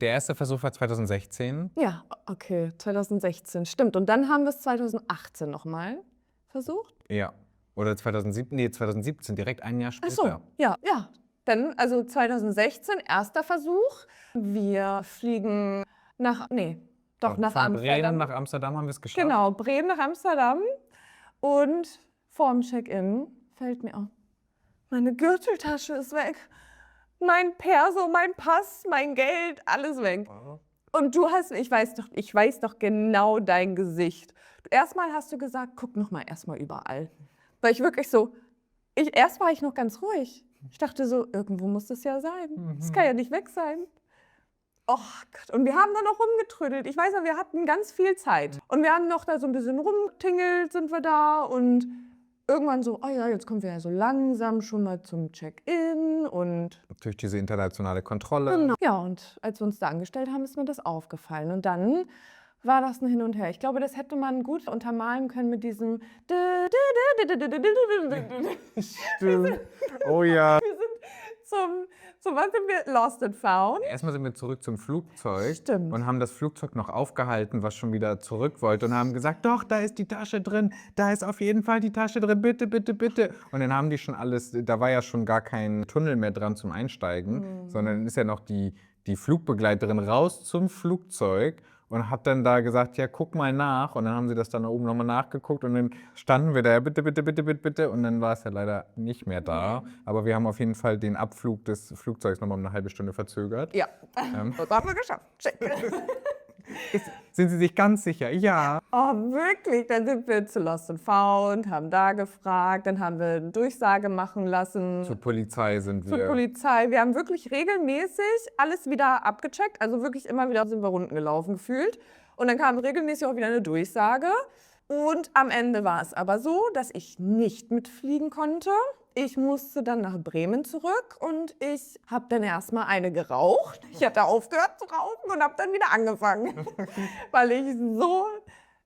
Speaker 2: Der erste Versuch war 2016.
Speaker 1: Ja, okay, 2016, stimmt. Und dann haben wir es 2018 nochmal versucht.
Speaker 2: Ja. Oder 2017, nee, 2017, direkt ein Jahr später.
Speaker 1: Ach so, ja. Dann, also 2016, erster Versuch. Wir fliegen nach Amsterdam.
Speaker 2: Bremen nach Amsterdam haben wir es geschafft.
Speaker 1: Genau, Bremen nach Amsterdam. Und vorm Check-in fällt mir auf, meine Gürteltasche ist weg. Mein Perso, mein Pass, mein Geld, alles weg. Und ich weiß doch genau dein Gesicht. Erstmal hast du gesagt, guck noch mal erstmal überall. Weil ich wirklich so, erst war ich noch ganz ruhig. Ich dachte so, irgendwo muss das ja sein. Das kann ja nicht weg sein. Oh Gott, und wir haben da noch rumgetrödelt. Ich weiß noch, wir hatten ganz viel Zeit. Und wir haben noch da so ein bisschen rumtingelt, sind wir da. Und irgendwann so, oh ja, jetzt kommen wir ja so langsam schon mal zum Check-in. Flugzeugen und
Speaker 2: Durch diese internationale Kontrolle.
Speaker 1: genau. Ja, und als wir uns da angestellt haben, ist mir das aufgefallen. Und dann war das ein Hin und Her. Ich glaube, das hätte man gut untermalen können mit diesem
Speaker 2: Stimmt. Oh ja.
Speaker 1: Wir sind zum was sind wir? Lost and Found.
Speaker 2: Erstmal sind wir zurück zum Flugzeug
Speaker 1: Stimmt.
Speaker 2: und haben das Flugzeug noch aufgehalten, was schon wieder zurück wollte und haben gesagt, doch, da ist die Tasche drin, da ist auf jeden Fall die Tasche drin, bitte, bitte, bitte. Und dann haben die schon alles, da war ja schon gar kein Tunnel mehr dran zum Einsteigen, sondern ist ja noch die Flugbegleiterin raus zum Flugzeug und hat dann da gesagt, ja, guck mal nach. Und dann haben sie das dann da oben nochmal nachgeguckt und dann standen wir da, ja, bitte, bitte, bitte, bitte, bitte. Und dann war es ja leider nicht mehr da. Aber wir haben auf jeden Fall den Abflug des Flugzeugs nochmal um eine halbe Stunde verzögert.
Speaker 1: Ja, das haben wir geschafft. Check.
Speaker 2: Sind Sie sich ganz sicher? Ja.
Speaker 1: Oh, wirklich? Dann sind wir zu Lost and Found, haben da gefragt, dann haben wir eine Durchsage machen lassen.
Speaker 2: Zur Polizei sind
Speaker 1: Zur
Speaker 2: wir.
Speaker 1: Polizei. Wir haben wirklich regelmäßig alles wieder abgecheckt. Also wirklich immer wieder sind wir Runden gelaufen gefühlt. Und dann kam regelmäßig auch wieder eine Durchsage. Und am Ende war es aber so, dass ich nicht mitfliegen konnte. Ich musste dann nach Bremen zurück und ich habe dann erstmal eine geraucht. Ich hatte aufgehört zu rauchen und habe dann wieder angefangen, weil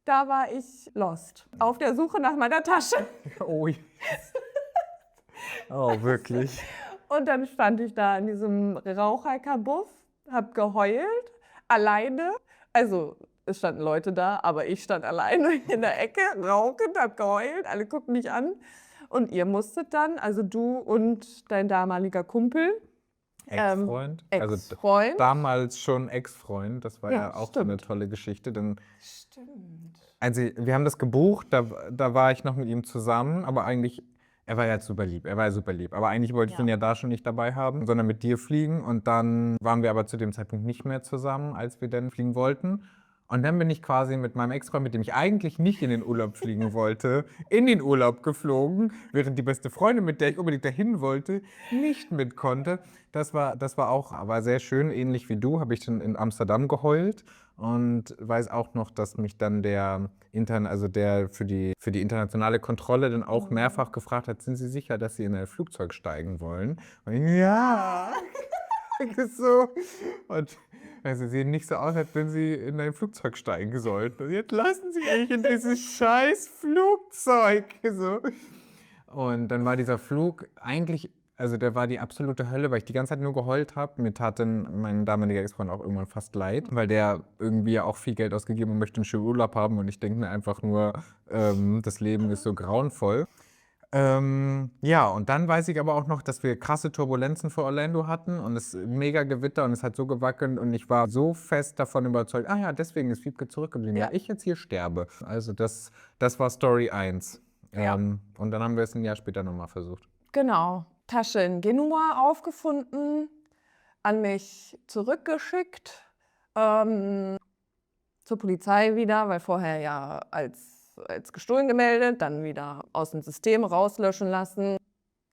Speaker 1: da war ich lost, auf der Suche nach meiner Tasche.
Speaker 2: Oh, yes. Oh, wirklich.
Speaker 1: Und dann stand ich da in diesem Raucherkabuff, habe geheult, alleine. Also es standen Leute da, aber ich stand alleine in der Ecke, rauchend, habe geheult, alle guckten mich an. Und ihr musstet dann, also du und dein damaliger Kumpel,
Speaker 2: Ex-Freund? Also
Speaker 1: Ex-Freund.
Speaker 2: damals schon Ex-Freund, das war ja auch so eine
Speaker 1: stimmt.
Speaker 2: tolle Geschichte. Denn
Speaker 1: Stimmt.
Speaker 2: also wir haben das gebucht, da war ich noch mit ihm zusammen, aber eigentlich, er war ja super lieb, aber eigentlich wollte ich ihn ja da schon nicht dabei haben, sondern mit dir fliegen und dann waren wir aber zu dem Zeitpunkt nicht mehr zusammen, als wir dann fliegen wollten. Und dann bin ich quasi mit meinem Ex-Freund, mit dem ich eigentlich nicht in den Urlaub fliegen wollte, in den Urlaub geflogen, während die beste Freundin, mit der ich unbedingt dahin wollte, nicht mit konnte. Das war auch aber sehr schön, ähnlich wie du, habe ich dann in Amsterdam geheult und weiß auch noch, dass mich dann der für die internationale Kontrolle dann auch mehrfach gefragt hat, sind Sie sicher, dass Sie in ein Flugzeug steigen wollen? Und ich, ja, so. Und also, sie sehen nicht so aus, als wenn sie in ein Flugzeug steigen sollten. Und jetzt lassen sie mich in dieses scheiß Flugzeug. So. Und dann war dieser Flug eigentlich, also der war die absolute Hölle, weil ich die ganze Zeit nur geheult habe. Mir tat dann mein damaliger Ex-Freund auch irgendwann fast leid, weil der irgendwie auch viel Geld ausgegeben und möchte einen schönen Urlaub haben. Und ich denke mir einfach nur, das Leben ist so grauenvoll. Ja, und dann weiß ich aber auch noch, dass wir krasse Turbulenzen vor Orlando hatten und es mega Gewitter und es hat so gewackelt und ich war so fest davon überzeugt, ah ja, deswegen ist Wiebke zurückgeblieben,
Speaker 1: Ja.
Speaker 2: weil ich jetzt hier sterbe. Also das war Story 1.
Speaker 1: Ja.
Speaker 2: Und dann haben wir es ein Jahr später nochmal versucht.
Speaker 1: Genau. Tasche in Genua aufgefunden, an mich zurückgeschickt, zur Polizei wieder, weil vorher ja als gestohlen gemeldet, dann wieder aus dem System rauslöschen lassen.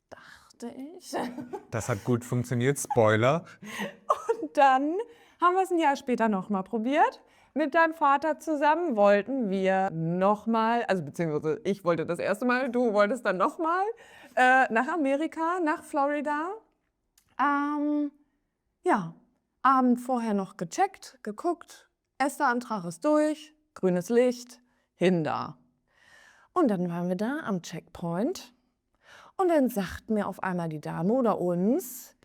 Speaker 1: Dachte ich.
Speaker 2: Das hat gut funktioniert, Spoiler.
Speaker 1: Und dann haben wir es ein Jahr später nochmal probiert. Mit deinem Vater zusammen wollten wir nochmal, also beziehungsweise ich wollte das erste Mal, du wolltest dann nochmal, nach Amerika, nach Florida. Ja, Abend vorher noch gecheckt, geguckt, erster Antrag ist durch, grünes Licht, hin da. Und dann waren wir da am Checkpoint und dann sagt mir auf einmal die Dame oder uns,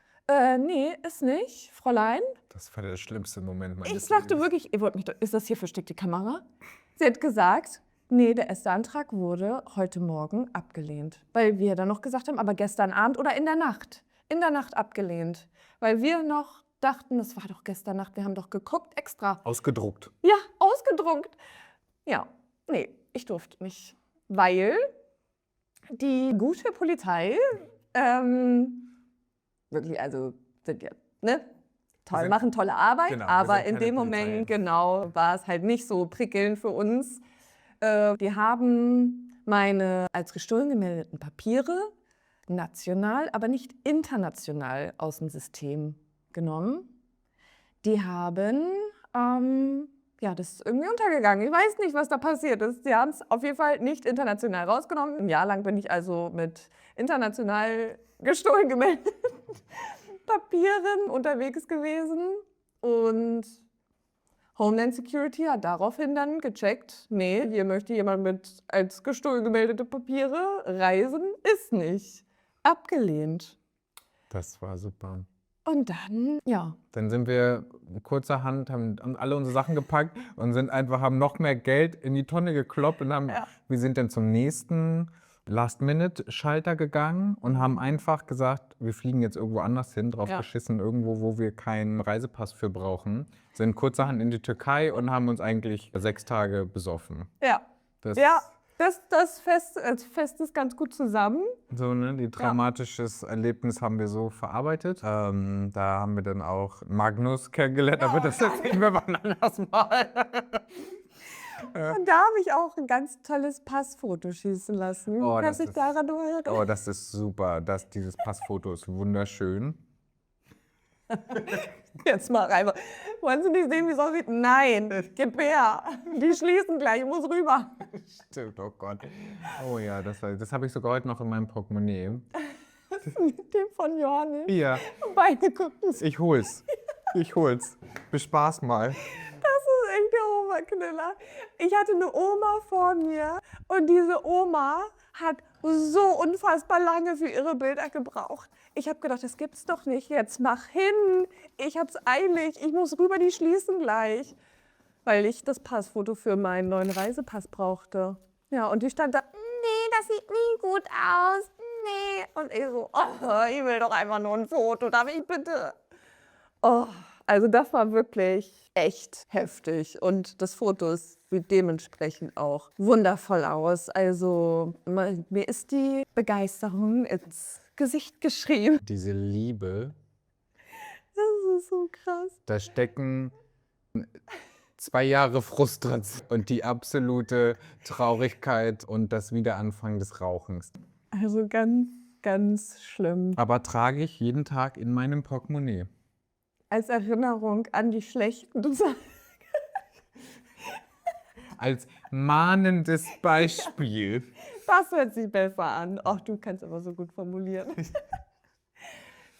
Speaker 1: nee, ist nicht, Fräulein.
Speaker 2: Das war der schlimmste Moment meines
Speaker 1: Ich dachte
Speaker 2: Lebens.
Speaker 1: wirklich, ihr wollt mich doch, ist das hier versteckte Kamera? Sie hat gesagt, nee, der erste Antrag wurde heute Morgen abgelehnt. Weil wir dann noch gesagt haben, aber gestern Abend oder in der Nacht abgelehnt. Weil wir noch dachten, das war doch gestern Nacht, wir haben doch geguckt extra.
Speaker 2: Ausgedruckt.
Speaker 1: Ja, ausgedruckt. Ja, nee, ich durfte nicht, weil die gute Polizei, wirklich, also sind ja, ne, toll, machen tolle Arbeit,
Speaker 2: Genau, wir
Speaker 1: aber
Speaker 2: sind
Speaker 1: in
Speaker 2: keine
Speaker 1: dem
Speaker 2: Polizei.
Speaker 1: Moment, genau, war es halt nicht so prickelnd für uns. Die haben meine als gestohlen gemeldeten Papiere national, aber nicht international aus dem System genommen. Die haben, ja, das ist irgendwie untergegangen. Ich weiß nicht, was da passiert ist. Die haben es auf jeden Fall nicht international rausgenommen. Ein Jahr lang bin ich also mit international gestohlen gemeldeten Papieren unterwegs gewesen und Homeland Security hat daraufhin dann gecheckt, nee, hier möchte jemand mit als gestohlen gemeldete Papiere reisen, ist nicht. Abgelehnt.
Speaker 2: Das war super.
Speaker 1: Und dann, ja.
Speaker 2: Dann sind wir kurzerhand, haben alle unsere Sachen gepackt und haben noch mehr Geld in die Tonne gekloppt und wir sind dann zum nächsten Last-Minute-Schalter gegangen und haben einfach gesagt, wir fliegen jetzt irgendwo anders hin, drauf geschissen, irgendwo, wo wir keinen Reisepass für brauchen. Sind kurzerhand in die Türkei und haben uns eigentlich 6 Tage besoffen.
Speaker 1: Ja. Das Fest ist ganz gut zusammen.
Speaker 2: So, ne, die traumatisches Erlebnis haben wir so verarbeitet. Da haben wir dann auch Magnus kennengelernt, aber das erzählen wir mal ein anderes Mal.
Speaker 1: Und da habe ich auch ein ganz tolles Passfoto schießen lassen. Kannst dich daran erinnern?
Speaker 2: Oh, das ist super. Dieses Passfoto ist wunderschön.
Speaker 1: Jetzt mal rein. Wollen Sie nicht sehen, wie es aussieht? Nein, gib her. Die schließen gleich, ich muss rüber.
Speaker 2: Stimmt, oh Gott. Oh ja, das habe ich sogar heute noch in meinem Portemonnaie.
Speaker 1: Dem von Johannes.
Speaker 2: Hier.
Speaker 1: Beide gucken.
Speaker 2: Ich hol's. Bespaß mal.
Speaker 1: Das ist echt der Oberknüller. Ich hatte eine Oma vor mir und diese Oma hat so unfassbar lange für ihre Bilder gebraucht. Ich habe gedacht, das gibt's doch nicht. Jetzt mach hin. Ich hab's eilig. Ich muss rüber, die schließen gleich. Weil ich das Passfoto für meinen neuen Reisepass brauchte. Ja, und die stand da, nee, das sieht nie gut aus. Nee. Und ich so, oh, ich will doch einfach nur ein Foto. Darf ich bitte? Oh, also das war wirklich echt heftig. Und das Foto sieht dementsprechend auch wundervoll aus. Also mir ist die Begeisterung ins Gesicht geschrieben.
Speaker 2: Diese Liebe.
Speaker 1: Das ist so krass.
Speaker 2: Da stecken 2 Jahre Frustration und die absolute Traurigkeit und das Wiederanfangen des Rauchens.
Speaker 1: Also ganz, ganz schlimm.
Speaker 2: Aber trage ich jeden Tag in meinem Portemonnaie.
Speaker 1: Als Erinnerung an die schlechten Zeiten.
Speaker 2: Als mahnendes Beispiel.
Speaker 1: Das hört sich besser an. Ach, du kannst aber so gut formulieren.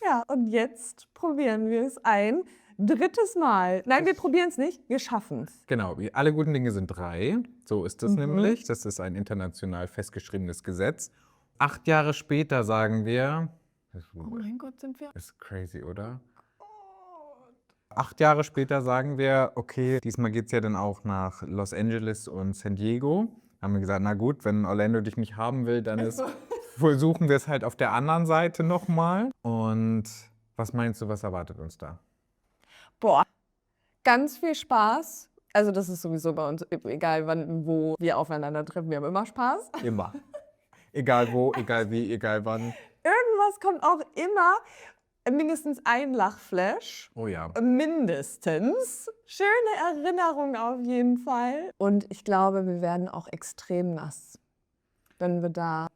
Speaker 1: Ja, und jetzt probieren wir es ein 3. Mal. Nein, wir probieren es nicht, wir schaffen es.
Speaker 2: Genau, alle guten Dinge sind 3. So ist es nämlich. Das ist ein international festgeschriebenes Gesetz. 8 Jahre später sagen wir...
Speaker 1: Oh mein Gott, sind wir...
Speaker 2: Das ist crazy, oder? 8 Jahre später sagen wir, okay, diesmal geht es ja dann auch nach Los Angeles und San Diego. Haben wir gesagt, na gut, wenn Orlando dich nicht haben will, dann versuchen wir es halt auf der anderen Seite nochmal. Und was meinst du, was erwartet uns da?
Speaker 1: Boah, ganz viel Spaß. Also das ist sowieso bei uns, egal wann, wo wir aufeinandertreffen, wir haben immer Spaß.
Speaker 2: Immer. Egal wo, egal wie, egal wann.
Speaker 1: Irgendwas kommt auch immer. Mindestens ein Lachflash.
Speaker 2: Oh ja.
Speaker 1: Mindestens. Schöne Erinnerung auf jeden Fall. Und ich glaube, wir werden auch extrem nass, wenn wir da...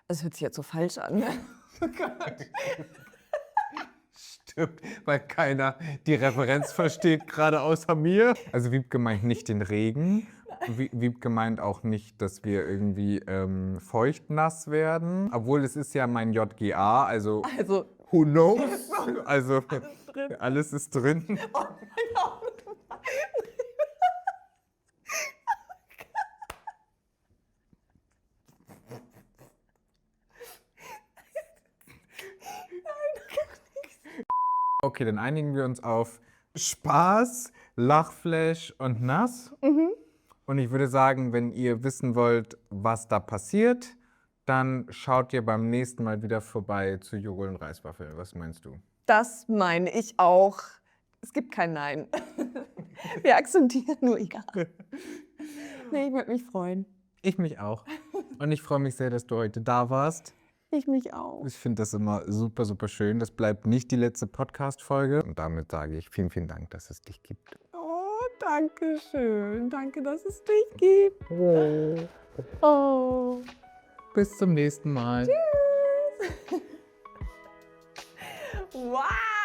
Speaker 1: Es hört sich jetzt so falsch an. Oh Gott.
Speaker 2: Stimmt, weil keiner die Referenz versteht, gerade außer mir. Also Wiebke meint nicht den Regen. Wiebke meint auch nicht, dass wir irgendwie feuchtnass werden. Obwohl es ist ja mein JGA, also who knows? Also alles ist drin.
Speaker 1: Oh mein Gott.
Speaker 2: Okay, dann einigen wir uns auf Spaß, Lachflash und nass. Und ich würde sagen, wenn ihr wissen wollt, was da passiert, dann schaut ihr beim nächsten Mal wieder vorbei zu Joghurt und Reiswaffel. Was meinst du?
Speaker 1: Das meine ich auch. Es gibt kein Nein. Wir akzeptieren nur egal. Nee, ich würde mich freuen.
Speaker 2: Ich mich auch. Und ich freue mich sehr, dass du heute da warst.
Speaker 1: Ich mich auch.
Speaker 2: Ich finde das immer super, super schön. Das bleibt nicht die letzte Podcast-Folge. Und damit sage ich vielen, vielen Dank, dass es dich gibt.
Speaker 1: Oh, danke schön. Danke, dass es dich gibt. Oh.
Speaker 2: Bis zum nächsten Mal.
Speaker 1: Tschüss. Wow.